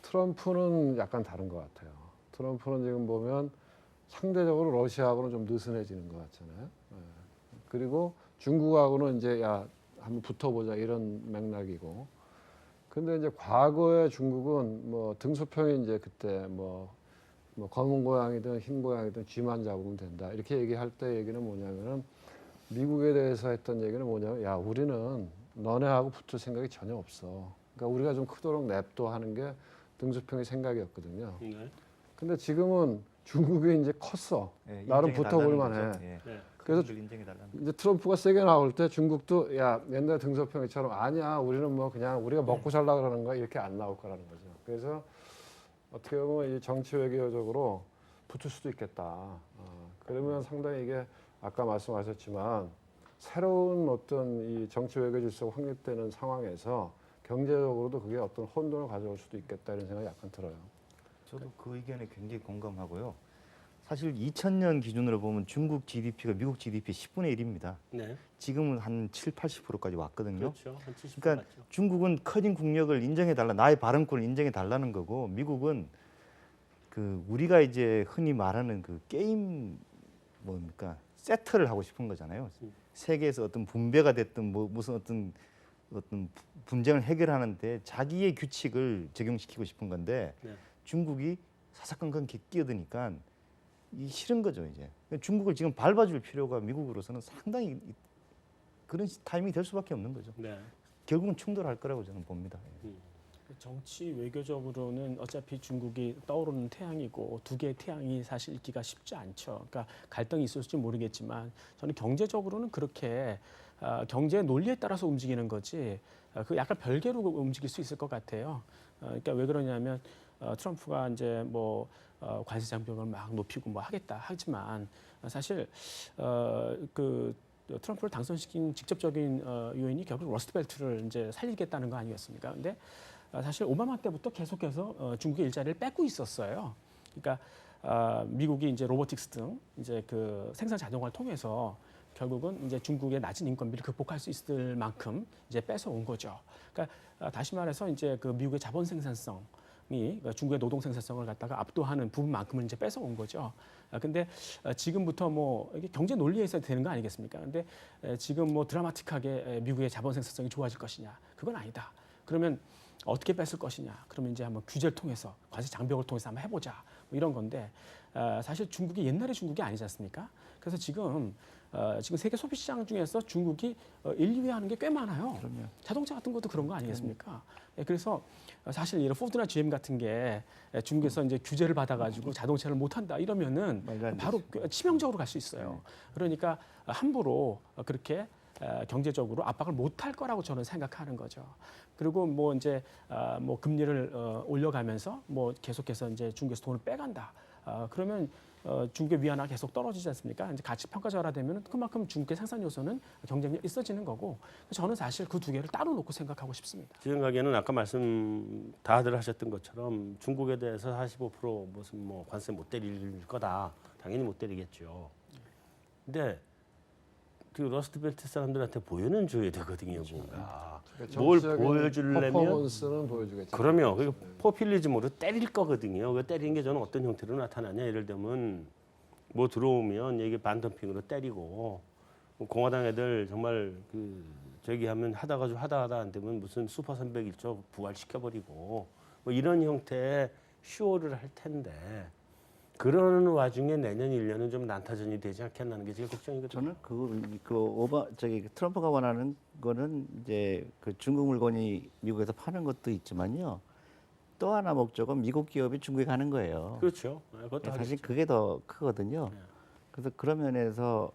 트럼프는 약간 다른 것 같아요. 트럼프는 지금 보면 상대적으로 러시아하고는 좀 느슨해지는 것 같잖아요. 예. 그리고 중국하고는 이제 야 한번 붙어보자 이런 맥락이고. 근데 이제 과거에 중국은 뭐 등소평이 이제 그때 뭐 검은 고양이든 흰 고양이든 쥐만 잡으면 된다 이렇게 얘기할 때 얘기는 뭐냐면은 미국에 대해서 했던 얘기는 뭐냐면 야 우리는 너네하고 붙을 생각이 전혀 없어. 그러니까 우리가 좀 크도록 냅둬 하는 게 등소평의 생각이었거든요. 네. 근데 지금은 중국이 이제 컸어. 예, 나름 인정해달라는 붙어볼 만해. 거죠. 예. 네. 그래서 그래서 인정해달라는 이제 트럼프가 세게 나올 때 중국도 야 옛날 등소평이처럼 아니야 우리는 뭐 그냥 우리가 먹고 살라 그러는 거야 이렇게 안 나올 거라는 거죠. 그래서 어떻게 보면 이 정치 외교적으로 붙을 수도 있겠다. 그러면 상당히 이게 아까 말씀하셨지만 새로운 어떤 이 정치 외교 질서가 확립되는 상황에서 경제적으로도 그게 어떤 혼돈을 가져올 수도 있겠다 이런 생각이 약간 들어요. 저도 그 의견에 굉장히 공감하고요. 사실 2000년 기준으로 보면 중국 GDP가 미국 GDP 10분의 1입니다. 네. 지금은 한 7, 80%까지 왔거든요. 그렇죠. 한 70% 그러니까 맞죠. 중국은 커진 국력을 인정해 달라, 나의 발언권을 인정해 달라는 거고, 미국은 그 우리가 이제 흔히 말하는 그 게임 뭡니까 세트를 하고 싶은 거잖아요. 세계에서 어떤 분배가 됐든 뭐 무슨 어떤 분쟁을 해결하는데 자기의 규칙을 적용시키고 싶은 건데 네. 중국이 사사건건 끼어드니까 이 싫은 거죠 이제. 중국을 지금 밟아줄 필요가 미국으로서는 상당히 그런 타이밍이 될 수밖에 없는 거죠. 네. 결국은 충돌할 거라고 저는 봅니다. 정치 외교적으로는 어차피 중국이 떠오르는 태양이고 두 개의 태양이 사실 있기가 쉽지 않죠. 그러니까 갈등이 있을지 모르겠지만 저는 경제적으로는 그렇게 경제 논리에 따라서 움직이는 거지 그 약간 별개로 움직일 수 있을 것 같아요. 그러니까 왜 그러냐면 트럼프가 이제 뭐 관세 장벽을 막 높이고 뭐 하겠다 하지만 사실 그 트럼프를 당선시킨 직접적인 요인이 결국 러스트벨트를 이제 살리겠다는 거 아니겠습니까? 근데 사실 오바마 때부터 계속해서 중국의 일자리를 뺏고 있었어요. 그러니까 미국이 이제 로보틱스 등 이제 그 생산 자동화를 통해서 결국은 이제 중국의 낮은 인건비를 극복할 수 있을 만큼 이제 뺏어온 거죠. 그러니까 다시 말해서 이제 그 미국의 자본 생산성이 중국의 노동 생산성을 갖다가 압도하는 부분만큼은 이제 뺏어온 거죠. 근데 지금부터 뭐 이게 경제 논리에서 되는 거 아니겠습니까? 근데 지금 뭐 드라마틱하게 미국의 자본 생산성이 좋아질 것이냐? 그건 아니다. 그러면 어떻게 뺏을 것이냐? 그러면 이제 한번 규제를 통해서 관세 장벽을 통해서 한번 해보자. 뭐 이런 건데 사실 중국이 옛날의 중국이 아니지 않습니까? 그래서 지금 세계 소비 시장 중에서 중국이 1, 2위 하는 게 꽤 많아요. 그럼요. 자동차 같은 것도 그런 거 아니겠습니까? 예, 그래서 사실 이런 포드나 GM 같은 게 중국에서 이제 규제를 받아가지고 자동차를 못 한다 이러면은 말도 안 바로 치명적으로 갈 수 있어요. 그러니까 함부로 그렇게 경제적으로 압박을 못 할 거라고 저는 생각하는 거죠. 그리고 뭐 이제 뭐 금리를 올려가면서 뭐 계속해서 이제 중국에서 돈을 빼간다. 그러면 중국의 위안화가 계속 떨어지지 않습니까? 이제 가치 평가절하되면 그만큼 중국의 생산 요소는 경쟁력이 있어지는 거고 저는 사실 그 두 개를 따로 놓고 생각하고 싶습니다. 제 생각에는 아까 말씀 다들 하셨던 것처럼 중국에 대해서 45% 무슨 뭐 관세 못 때릴 거다. 당연히 못 때리겠죠. 근데 그 러스트벨트 사람들한테 보여는 줘야 되거든요, 뭔가. 그러니까 뭘 정치적인 보여주려면 퍼포먼스는 보여주겠죠. 그러면 그 포퓰리즘으로 때릴 거거든요. 그 때리는 게 저는 어떤 형태로 나타나냐. 예를 들면 뭐 들어오면 이게 반덤핑으로 때리고 공화당 애들 정말 그 저기 하면 하다가 하다 안 되면 무슨 슈퍼 301조 부활시켜 버리고 뭐 이런 형태의 쇼를 할 텐데 그러는 와중에 내년 1년은 좀 난타전이 되지 않겠나는 게 제 걱정이거든요. 저는 트럼프가 원하는 거는 이제 그 중국 물건이 미국에서 파는 것도 있지만요. 또 하나 목적은 미국 기업이 중국에 가는 거예요. 그렇죠. 그것도 사실 하겠죠. 그게 더 크거든요. 네. 그래서 그런 면에서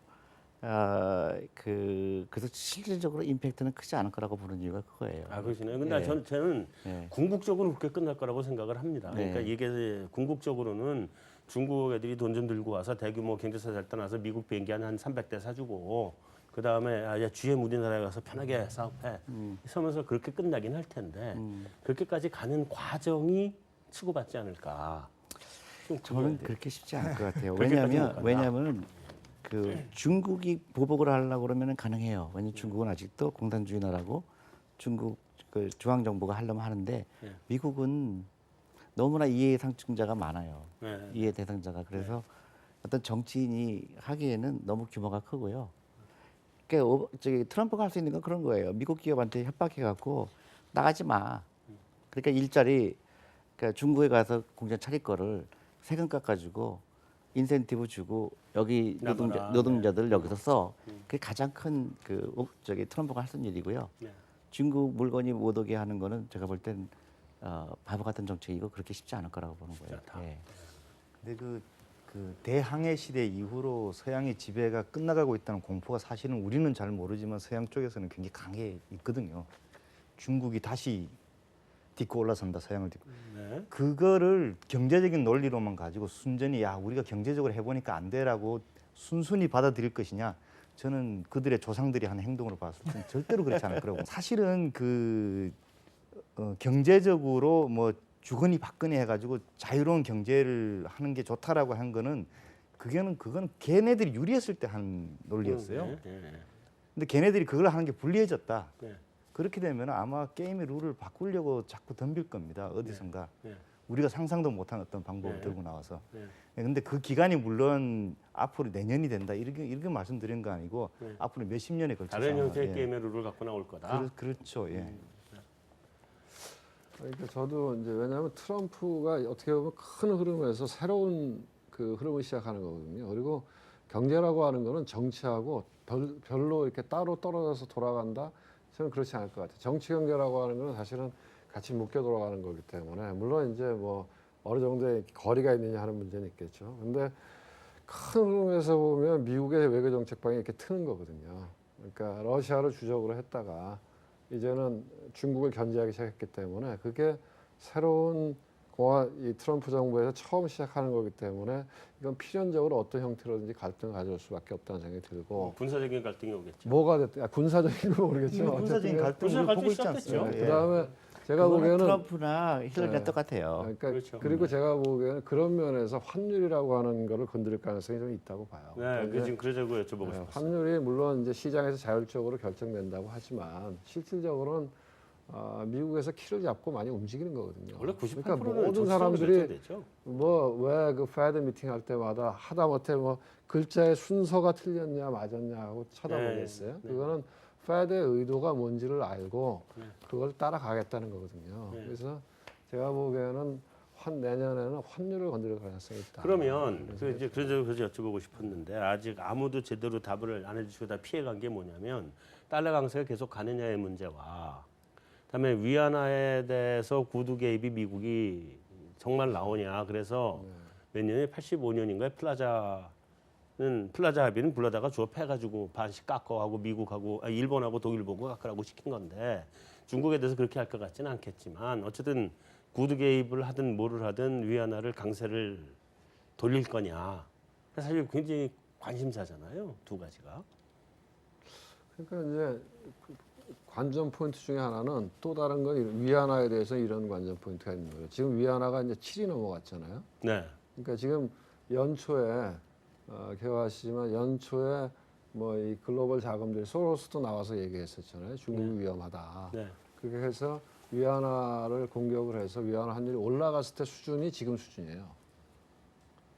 그래서 실질적으로 임팩트는 크지 않을 거라고 보는 이유가 그거예요. 아 그러시네요. 근데 네. 저는 네. 궁극적으로 그렇게 끝날 거라고 생각을 합니다. 네. 그러니까 이게 궁극적으로는 중국 애들이 돈 좀 들고 와서 대규모 경제사 잘 떠나서 미국 비행기 한 300대 사주고 그 다음에 야 GM 우리나라에 가서 편하게 사업해. 이러면서 그렇게 끝나긴 할 텐데 그렇게까지 가는 과정이 치고받지 않을까. 저는 그렇게 쉽지 않을 것 같아요. 그렇게까지는 못 간다. 왜냐하면 그 중국이 보복을 하려고 그러면 가능해요. 왜냐하면 중국은 아직도 공산주의 나라고 중국 그 중앙 정부가 하려면 하는데 네. 미국은 너무나 이해 상충자가 많아요. 네. 이해 대상자가 그래서 어떤 정치인이 하기에는 너무 규모가 크고요. 그러니까 트럼프가 할 수 있는 건 그런 거예요. 미국 기업한테 협박해 갖고 나가지 마. 그러니까 일자리 그러니까 중국에 가서 공장 차릴 거를 세금 깎아주고 인센티브 주고 여기 나가라. 노동자들 여기서 써. 그게 가장 큰 트럼프가 할 수 있는 일이고요. 네. 중국 물건이 못 오게 하는 거는 제가 볼 땐 바보 같은 정책이고 그렇게 쉽지 않을 거라고 보는 거예요. 않다. 예. 근데 그 대항해 시대 이후로 서양의 지배가 끝나가고 있다는 공포가 사실은 우리는 잘 모르지만 서양 쪽에서는 굉장히 강해 있거든요. 중국이 다시 딛고 올라선다, 서양을 딛고. 네. 그거를 경제적인 논리로만 가지고 순전히 야 우리가 경제적으로 해보니까 안 돼라고 순순히 받아들일 것이냐? 저는 그들의 조상들이 한 행동으로 봤을 때는 절대로 그렇지 않을 거라고. 사실은 경제적으로 뭐 주거니 받거니 해가지고 자유로운 경제를 하는 게 좋다라고 한 거는 그거는 걔네들이 유리했을 때 한 논리였어요. 네, 네, 근데 걔네들이 그걸 하는 게 불리해졌다. 네. 그렇게 되면 아마 게임의 룰을 바꾸려고 자꾸 덤빌 겁니다. 어디선가. 네. 우리가 상상도 못한 어떤 방법을 네. 들고 나와서. 네. 근데 그 기간이 물론 앞으로 내년이 된다 이렇게 말씀드린 거 아니고 네. 앞으로 몇십 년에 걸쳐서 다른 아마, 형태의 예. 게임의 룰을 갖고 나올 거다. 그렇죠. 예. 그러니까 저도 이제 왜냐하면 트럼프가 어떻게 보면 큰 흐름에서 새로운 그 흐름을 시작하는 거거든요. 그리고 경제라고 하는 거는 정치하고 별로 이렇게 따로 떨어져서 돌아간다. 저는 그렇지 않을 것 같아요. 정치 경제라고 하는 거는 사실은 같이 묶여 돌아가는 거기 때문에 물론 이제 뭐 어느 정도의 거리가 있느냐 하는 문제는 있겠죠. 근데 큰 흐름에서 보면 미국의 외교 정책방이 이렇게 트는 거거든요. 그러니까 러시아를 주적으로 했다가 이제는 중국을 견제하기 시작했기 때문에 그게 새로운 이 트럼프 정부에서 처음 시작하는 거기 때문에 이건 필연적으로 어떤 형태로든지 갈등을 가져올 수밖에 없다는 생각이 들고 군사적인 갈등이 오겠죠. 뭐가 됐든 군사적인 건 모르겠지만 군사적인 어쨌든 갈등을 군사 보고 있지 갈등이 않습니까? 시작됐죠. 그다음에 제가 그거는 보기에는 트럼프나 힐러리랑 네. 똑같아요. 그러니까 그렇죠. 그리고 제가 보기에는 그런 면에서 환율이라고 하는 거를 건드릴 가능성이 좀 있다고 봐요. 네, 그러니까 그 지금 그러자고 여쭤보고 네, 싶었어요. 환율이 물론 이제 시장에서 자율적으로 결정된다고 하지만 실질적으로는 미국에서 키를 잡고 많이 움직이는 거거든요. 원래 98%는 그러니까 모든 사람들이 결정되죠. 뭐 왜 그 페드 미팅 할 때마다 하다못해 뭐 글자의 순서가 틀렸냐 맞았냐 하고 쳐다보겠어요. 네. 그거는 페드의 의도가 뭔지를 알고 네. 그걸 따라가겠다는 거거든요. 네. 그래서 제가 보기에는 내년에는 환율을 건드릴 가능성이 있다. 그러면 이제 그래서 여쭤보고 싶었는데 아직 아무도 제대로 답을 안 해주시고 다 피해간 게 뭐냐면 달러 강세가 계속 가느냐의 문제와 그다음에 위안화에 대해서 구두 개입이 미국이 정말 나오냐. 그래서 몇 년에 85년인가에 플라자 합의는 불러다가 조합해가지고 반씩 깎어하고 미국하고 일본하고 독일 보고 깎으라고 시킨 건데 중국에 대해서 그렇게 할 것 같지는 않겠지만 어쨌든 구두 개입을 하든 뭐를 하든 위안화를 강세를 돌릴 거냐. 사실 굉장히 관심사잖아요. 두 가지가. 그러니까 이제 관전 포인트 중에 하나는 또 다른 건 위안화에 대해서 이런 관전 포인트가 있는 거예요. 지금 위안화가 이제 7이 넘어갔잖아요. 네. 그러니까 지금 연초에 기억하시지만 연초에 뭐 이 글로벌 자금들이 소로스도 나와서 얘기했었잖아요. 중국이 위험하다. 네. 그렇게 해서 위안화를 공격을 해서 위안화 환율이 올라갔을 때 수준이 지금 수준이에요.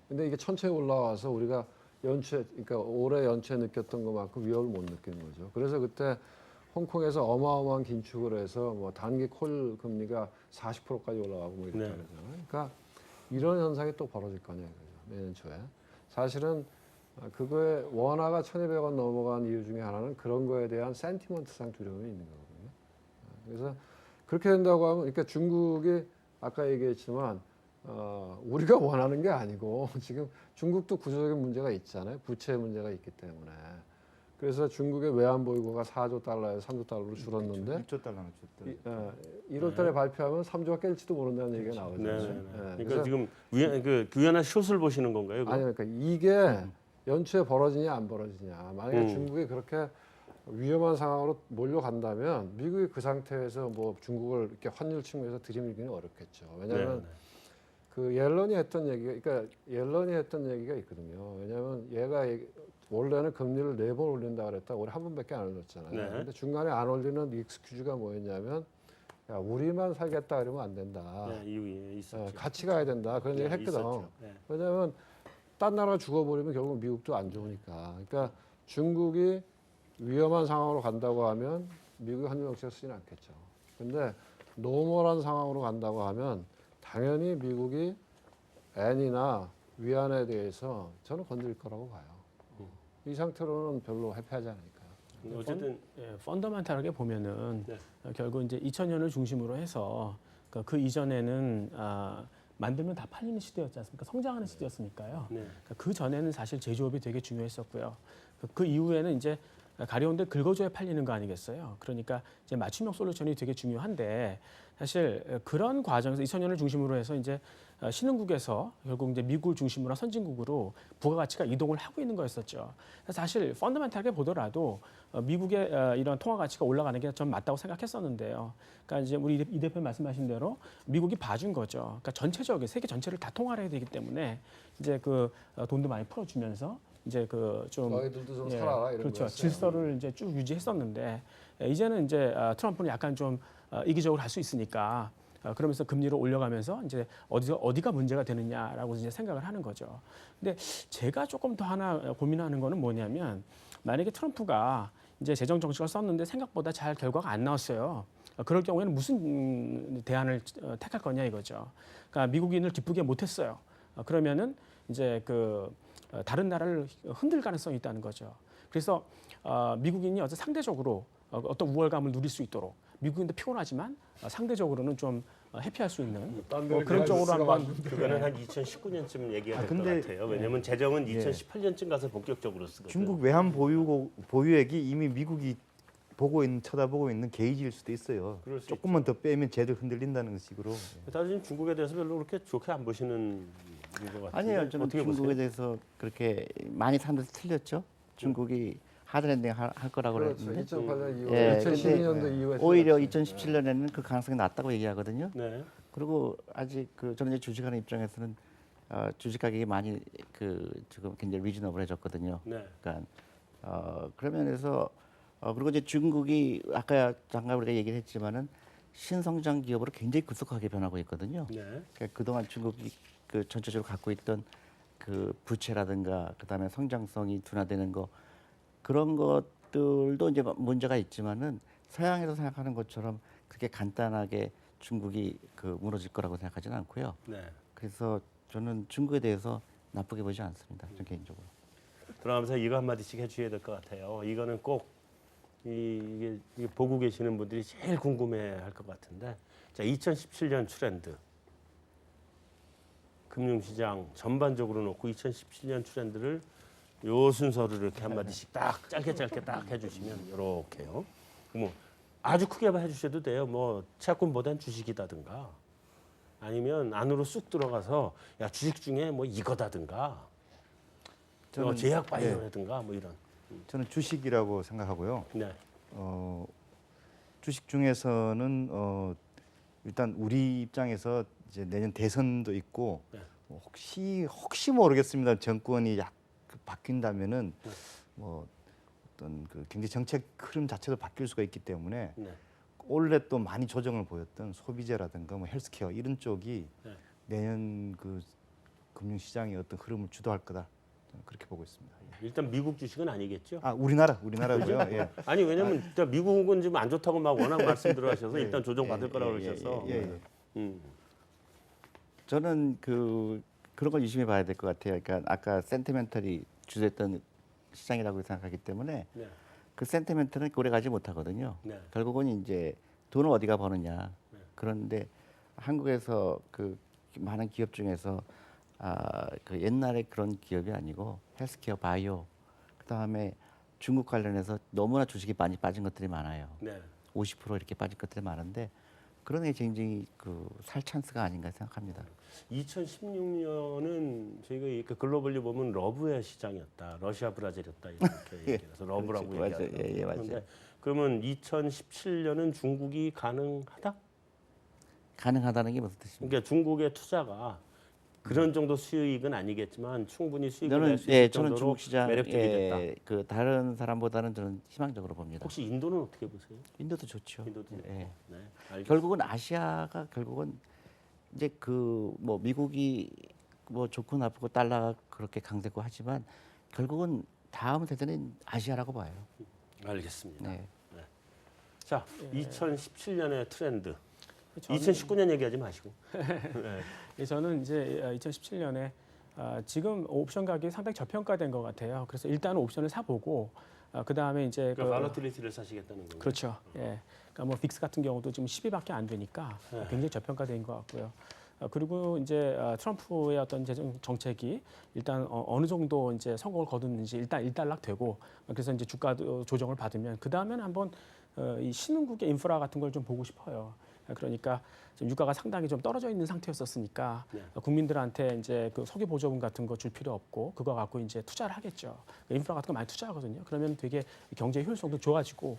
근데 이게 천천히 올라와서 우리가 연초에 그러니까 올해 연초에 느꼈던 것만큼 위협을 못 느끼는 거죠. 그래서 그때 홍콩에서 어마어마한 긴축을 해서 뭐 단기 콜 금리가 40%까지 올라가고 뭐 이랬다 네. 그러잖아요. 그러니까 이런 현상이 또 벌어질 거냐 이거죠. 내년 초에. 사실은 그거에 원화가 1,200원 넘어간 이유 중에 하나는 그런 거에 대한 센티먼트상 두려움이 있는 거거든요. 그래서 그렇게 된다고 하면 그러니까 중국이 아까 얘기했지만 우리가 원하는 게 아니고 지금 중국도 구조적인 문제가 있잖아요. 부채 문제가 있기 때문에. 그래서 중국의 외환 보유고가 4조 달러에서 3조 달러로 줄었는데 1조 달러나 줬더라고요. 1월 달에 발표하면 3조가 깰지도 모른다는 얘기가 네. 나오잖아요. 네. 네. 그러니까 그래서 지금 위안화 숏을 보시는 건가요? 그거? 아니 그러니까 이게 연초에 벌어지냐 안 벌어지냐. 만약에 음. 중국이 그렇게 위험한 상황으로 몰려간다면 미국이 그 상태에서 뭐 중국을 이렇게 환율 측면에서 들이밀기는 어렵겠죠. 왜냐하면 네. 그 옐런이 했던 얘기가 그러니까 옐런이 했던 얘기가 있거든요. 왜냐하면 얘가 원래는 금리를 4번 올린다 그랬다. 올해 한 번밖에 안 올렸잖아요. 네. 근데 중간에 안 올리는 익스큐즈가 뭐였냐면 야, 우리만 살겠다 그러면 안 된다. 네, 이유에 있었죠. 같이 가야 된다. 그런 네, 얘기를 했거든. 있었죠. 네. 왜냐하면 딴 나라가 죽어버리면 결국 미국도 안 좋으니까. 그러니까 중국이 위험한 상황으로 간다고 하면 미국이 환율 정책을 쓰지는 않겠죠. 근데 노멀한 상황으로 간다고 하면 당연히 미국이 엔이나 위안에 대해서 저는 건드릴 거라고 봐요. 이 상태로는 별로 해피하지 않으니까요. 어쨌든 펀더멘탈하게 보면은 네. 결국 이제 2000년을 중심으로 해서 그 이전에는 만들면 다 팔리는 시대였지 않습니까? 성장하는 시대였으니까요. 네. 그 전에는 사실 제조업이 되게 중요했었고요. 그 이후에는 이제 가려운데 긁어줘야 팔리는 거 아니겠어요? 그러니까 이제 맞춤형 솔루션이 되게 중요한데 사실 그런 과정에서 2000년을 중심으로 해서 이제 신흥국에서 결국 이제 미국을 중심으로 한 선진국으로 부가가치가 이동을 하고 있는 거였었죠. 사실 펀더멘탈하게 보더라도 미국의 이런 통화 가치가 올라가는 게 좀 맞다고 생각했었는데요. 그러니까 이제 우리 이 대표 말씀하신 대로 미국이 봐준 거죠. 그러니까 전체적인 세계 전체를 다 통화를 해야 되기 때문에 이제 그 돈도 많이 풀어주면서 이제 그 좀 너희들도 좀 살아라 이런 그렇죠. 거였어요. 질서를 이제 쭉 유지했었는데 이제는 이제 트럼프는 약간 좀 이기적으로 할 수 있으니까 그러면서 금리를 올려가면서 이제 어디가 문제가 되느냐라고 이제 생각을 하는 거죠. 근데 제가 조금 더 하나 고민하는 거는 뭐냐면 만약에 트럼프가 이제 재정 정책을 썼는데 생각보다 잘 결과가 안 나왔어요. 그럴 경우에는 무슨 대안을 택할 거냐 이거죠. 그러니까 미국인을 기쁘게 못했어요. 그러면은 이제 그 다른 나라를 흔들 가능성이 있다는 거죠. 그래서 미국인이 어떤 상대적으로 어떤 우월감을 누릴 수 있도록 미국인도 피곤하지만 상대적으로는 좀 회피할 수 있는 그런 쪽으로 한번 그거는 한 2019년쯤 얘기가 될 것 근데- 같아요. 왜냐하면 재정은 2018년쯤 가서 본격적으로 쓰거든요. 중국 외환 보유액이 이미 미국이 쳐다보고 있는 게이지일 수도 있어요. 그럴 수 조금만 더 빼면 쟤들 흔들린다는 식으로. 다들 중국에 대해서 별로 그렇게 좋게 안 보시는 것 같아요. 아니에요. 저는 어떻게 중국에 보세요? 대해서 그렇게 많이 사람들이 틀렸죠. 중국이 하드랜딩 할 거라고 그렇죠. 그랬는데 2008년 이후에 예, 2012년도 이후에 오히려 틀렸죠. 2017년에는 그 가능성이 낮다고 얘기하거든요. 네. 그리고 아직 저는 이제 주식하는 입장에서는 주식 가격이 많이 지금 굉장히 리즈너블해졌거든요. 네. 그러니까 그런 면에서 그리고 이제 중국이 아까 잠깐 우리가 얘기를 했지만은 신성장 기업으로 굉장히 급속하게 변하고 있거든요. 네. 그러니까 그동안 중국이 그 전체적으로 갖고 있던 그 부채라든가 그다음에 성장성이 둔화되는 거 그런 것들도 이제 문제가 있지만은 서양에서 생각하는 것처럼 그렇게 간단하게 중국이 무너질 거라고 생각하지는 않고요. 네. 그래서 저는 중국에 대해서 나쁘게 보지 않습니다. 저 개인적으로. 들어가면서 이거 한 마디씩 해주셔야 될 것 같아요. 이거는 꼭 이게 보고 계시는 분들이 제일 궁금해할 것 같은데, 자 2017년 트렌드, 금융시장 전반적으로 놓고 2017년 트렌드를 요 순서를 이렇게 한 마디씩 딱 짧게 딱 해주시면 이렇게요. 뭐 아주 크게 해주셔도 돼요. 뭐 채권보단 주식이다든가, 아니면 안으로 쑥 들어가서 야 주식 중에 뭐 이거다든가, 저는- 제약 바이오라든가 뭐 이런. 저는 주식이라고 생각하고요. 네. 주식 중에서는 일단 우리 입장에서 이제 내년 대선도 있고 네. 혹시 모르겠습니다. 정권이 바뀐다면은 네. 뭐 어떤 그 경제 정책 흐름 자체도 바뀔 수가 있기 때문에 네. 원래 또 많이 조정을 보였던 소비재라든가 뭐 헬스케어 이런 쪽이 네. 내년 그 금융시장의 어떤 흐름을 주도할 거다. 저는 그렇게 보고 있습니다. 일단 미국 주식은 아니겠죠? 아 우리나라고요. 예. 아니 왜냐면 일단 미국은 지금 안 좋다고 막 워낙 말씀 들어하셔서 예, 일단 조정 받을 예, 거라고 예, 그러셔서. 예, 예. 저는 그런 걸 유심히 봐야 될 것 같아요. 그러니까 아까 센티멘털이 주도했던 시장이라고 생각하기 때문에 네. 그 센티멘털은 오래 가지 못하거든요. 네. 결국은 이제 돈을 어디가 버느냐. 네. 그런데 한국에서 그 많은 기업 중에서 그 옛날에 그런 기업이 아니고 헬스케어, 바이오, 그다음에 중국 관련해서 너무나 주식이 많이 빠진 것들이 많아요. 네. 50% 이렇게 빠진 것들이 많은데 그런 게 굉장히 살 찬스가 아닌가 생각합니다. 2016년은 저희가 그 글로벌리 보면 러브의 시장이었다. 러시아 브라질이었다 이렇게 얘기해서 러브라고 그렇죠. 맞아요. 얘기하더라고요. 예, 맞아요. 그런데 그러면 2017년은 중국이 가능하다? 가능하다는 게 무슨 뜻입니까? 그러니까 중국의 투자가 그런 정도 수익은 아니겠지만 충분히 수익을 저는 낼 수 있을 저는 정도로 중국 시장 매력적이 됐다. 그 다른 사람보다는 저는 희망적으로 봅니다. 혹시 인도는 어떻게 보세요? 인도도 좋죠. 인도도 좋고. 예. 네. 알겠습니다. 결국은 아시아가 결국은 이제 뭐 미국이 뭐 좋고 나쁘고 달러가 그렇게 강세고 하지만 결국은 다음 세대는 아시아라고 봐요. 알겠습니다. 네. 자, 2017년의 트렌드. 저는- 2019년 얘기하지 마시고. 네. 저는 이제 2017년에 지금 옵션 가격이 상당히 저평가된 것 같아요. 그래서 일단은 옵션을 사보고 그 다음에 이제 그러니까 발로틸리티를 사시겠다는 거예요. 그렇죠. 예. 그러니까 뭐 빅스 같은 경우도 지금 10위밖에 안 되니까 네. 굉장히 저평가된 것 같고요. 그리고 이제 트럼프의 어떤 재정 정책이 일단 어느 정도 이제 성공을 거두는지 일단 일단락되고 그래서 이제 주가 조정을 받으면 그 다음에는 한번 이 신흥국의 인프라 같은 걸 좀 보고 싶어요. 그러니까 지금 유가가 상당히 좀 떨어져 있는 상태였었으니까 네. 국민들한테 이제 그 석유 보조금 같은 거 줄 필요 없고 그거 갖고 이제 투자를 하겠죠. 인프라 같은 거 많이 투자하거든요. 그러면 되게 경제 효율성도 좋아지고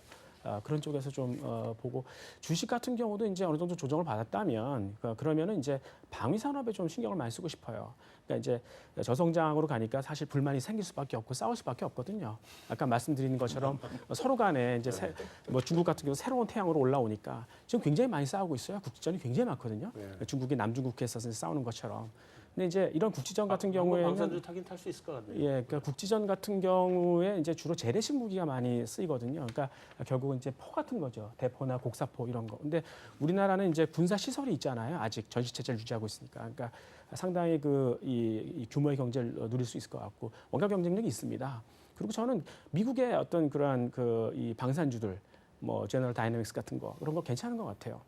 그런 쪽에서 좀 보고 주식 같은 경우도 이제 어느 정도 조정을 받았다면 그러면은 이제 방위 산업에 좀 신경을 많이 쓰고 싶어요. 그러니까 이제 저성장으로 가니까 사실 불만이 생길 수밖에 없고 싸울 수밖에 없거든요. 아까 말씀드린 것처럼 서로 간에 이제 뭐 중국 같은 경우 새로운 태양으로 올라오니까 지금 굉장히 많이 싸우고 있어요. 국지전이 굉장히 많거든요. 중국이 남중국해에서 싸우는 것처럼. 근데 이제 이런 국지전 같은 경우에는 방산주 타긴 탈 수 있을 것 같네요. 예, 그러니까 국지전 같은 경우에 이제 주로 재래식 무기가 많이 쓰이거든요. 그러니까 결국은 이제 포 같은 거죠. 대포나 곡사포 이런 거. 근데 우리나라는 이제 군사 시설이 있잖아요. 아직 전시 체제를 유지하고 있으니까. 그러니까 상당히 이 규모의 경제를 누릴 수 있을 것 같고 원가 경쟁력이 있습니다. 그리고 저는 미국의 어떤 그러한 이 방산주들, 뭐 제너럴 다이내믹스 같은 거 그런 거 괜찮은 것 같아요.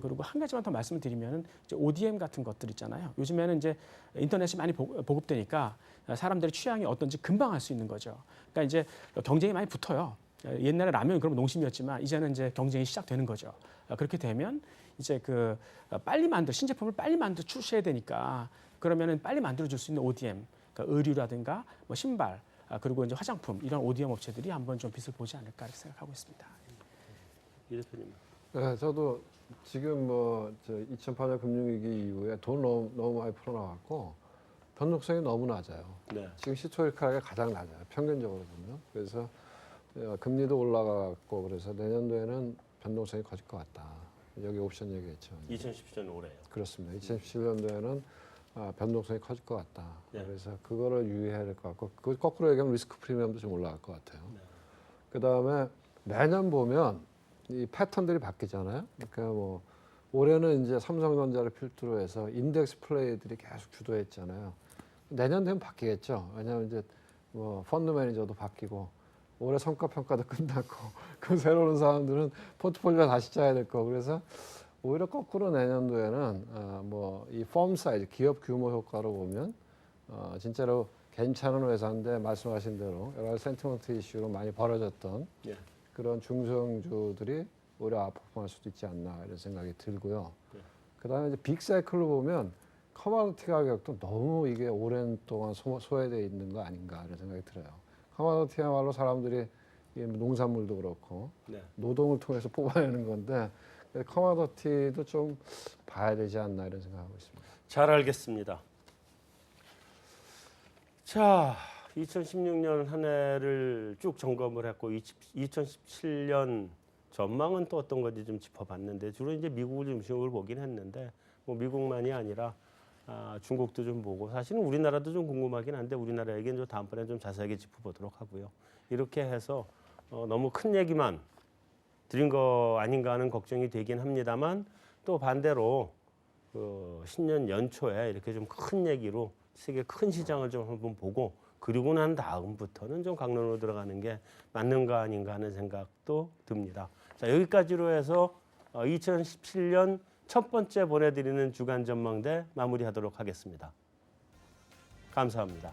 그리고 한 가지만 더 말씀을 드리면은 이제 ODM 같은 것들 있잖아요. 요즘에는 이제 인터넷이 많이 보급되니까 사람들의 취향이 어떤지 금방 알 수 있는 거죠. 그러니까 이제 경쟁이 많이 붙어요. 옛날에 라면이 그럼 농심이었지만 이제는 이제 경쟁이 시작되는 거죠. 그렇게 되면 이제 빨리 신제품을 빨리 출시해야 되니까 그러면은 빨리 만들어줄 수 있는 ODM, 그러니까 의류라든가 뭐 신발 그리고 이제 화장품 이런 ODM 업체들이 한번 좀 빛을 보지 않을까 이렇게 생각하고 있습니다. 이 대표님. 네, 저도 지금 2008년 금융위기 이후에 돈 너무 많이 풀어나왔고 변동성이 너무 낮아요. 네. 지금 시초일카가 가장 낮아요. 평균적으로 보면. 그래서 금리도 올라갔고 그래서 내년도에는 변동성이 커질 것 같다. 여기 옵션 얘기했죠. 2017년 올해요. 그렇습니다. 2017년도에는 변동성이 커질 것 같다. 네. 그래서 그거를 유의해야 될 것 같고 그 거꾸로 얘기하면 리스크 프리미엄도 좀 올라갈 것 같아요. 그다음에 매년 보면 이 패턴들이 바뀌잖아요. 그러니까 뭐 올해는 이제 삼성전자를 필두로 해서 인덱스 플레이들이 계속 주도했잖아요. 내년 되면 바뀌겠죠. 왜냐하면 이제 뭐 펀드 매니저도 바뀌고 올해 성과 평가도 끝났고 그 새로 온 사람들은 포트폴리오 다시 짜야 될 거. 그래서 오히려 거꾸로 내년도에는 이 펌 사이즈, 기업 규모 효과로 보면 진짜로 괜찮은 회사인데 말씀하신 대로 여러 가지 센티먼트 이슈로 많이 벌어졌던 예. 그런 중성주들이 오히려 아프할 수도 있지 않나 이런 생각이 들고요. 그다음에 이제 빅 사이클로 보면 커머디티 가격도 너무 이게 오랜 동안 소외되어 있는 거 아닌가 이런 생각이 들어요. 커머디티야말로 사람들이 농산물도 그렇고 네. 노동을 통해서 뽑아내는 건데 커머디티도 좀 봐야 되지 않나 이런 생각하고 있습니다. 잘 알겠습니다. 자, 2016년 한 해를 쭉 점검을 했고 2017년 전망은 또 어떤 건지 좀 짚어봤는데 주로 이제 미국을 중심으로 보긴 했는데 뭐 미국만이 아니라 중국도 좀 보고 사실은 우리나라도 좀 궁금하긴 한데 우리나라 얘기는 좀 다음번에 좀 자세하게 짚어보도록 하고요. 이렇게 해서 너무 큰 얘기만 드린 거 아닌가 하는 걱정이 되긴 합니다만 또 반대로 신년 연초에 이렇게 좀 큰 얘기로 세계 큰 시장을 좀 한번 보고 그리고 난 다음부터는 좀 강론으로 들어가는 게 맞는가 아닌가 하는 생각도 듭니다. 자, 여기까지로 해서 2017년 첫 번째 보내드리는 주간 전망대 마무리하도록 하겠습니다. 감사합니다.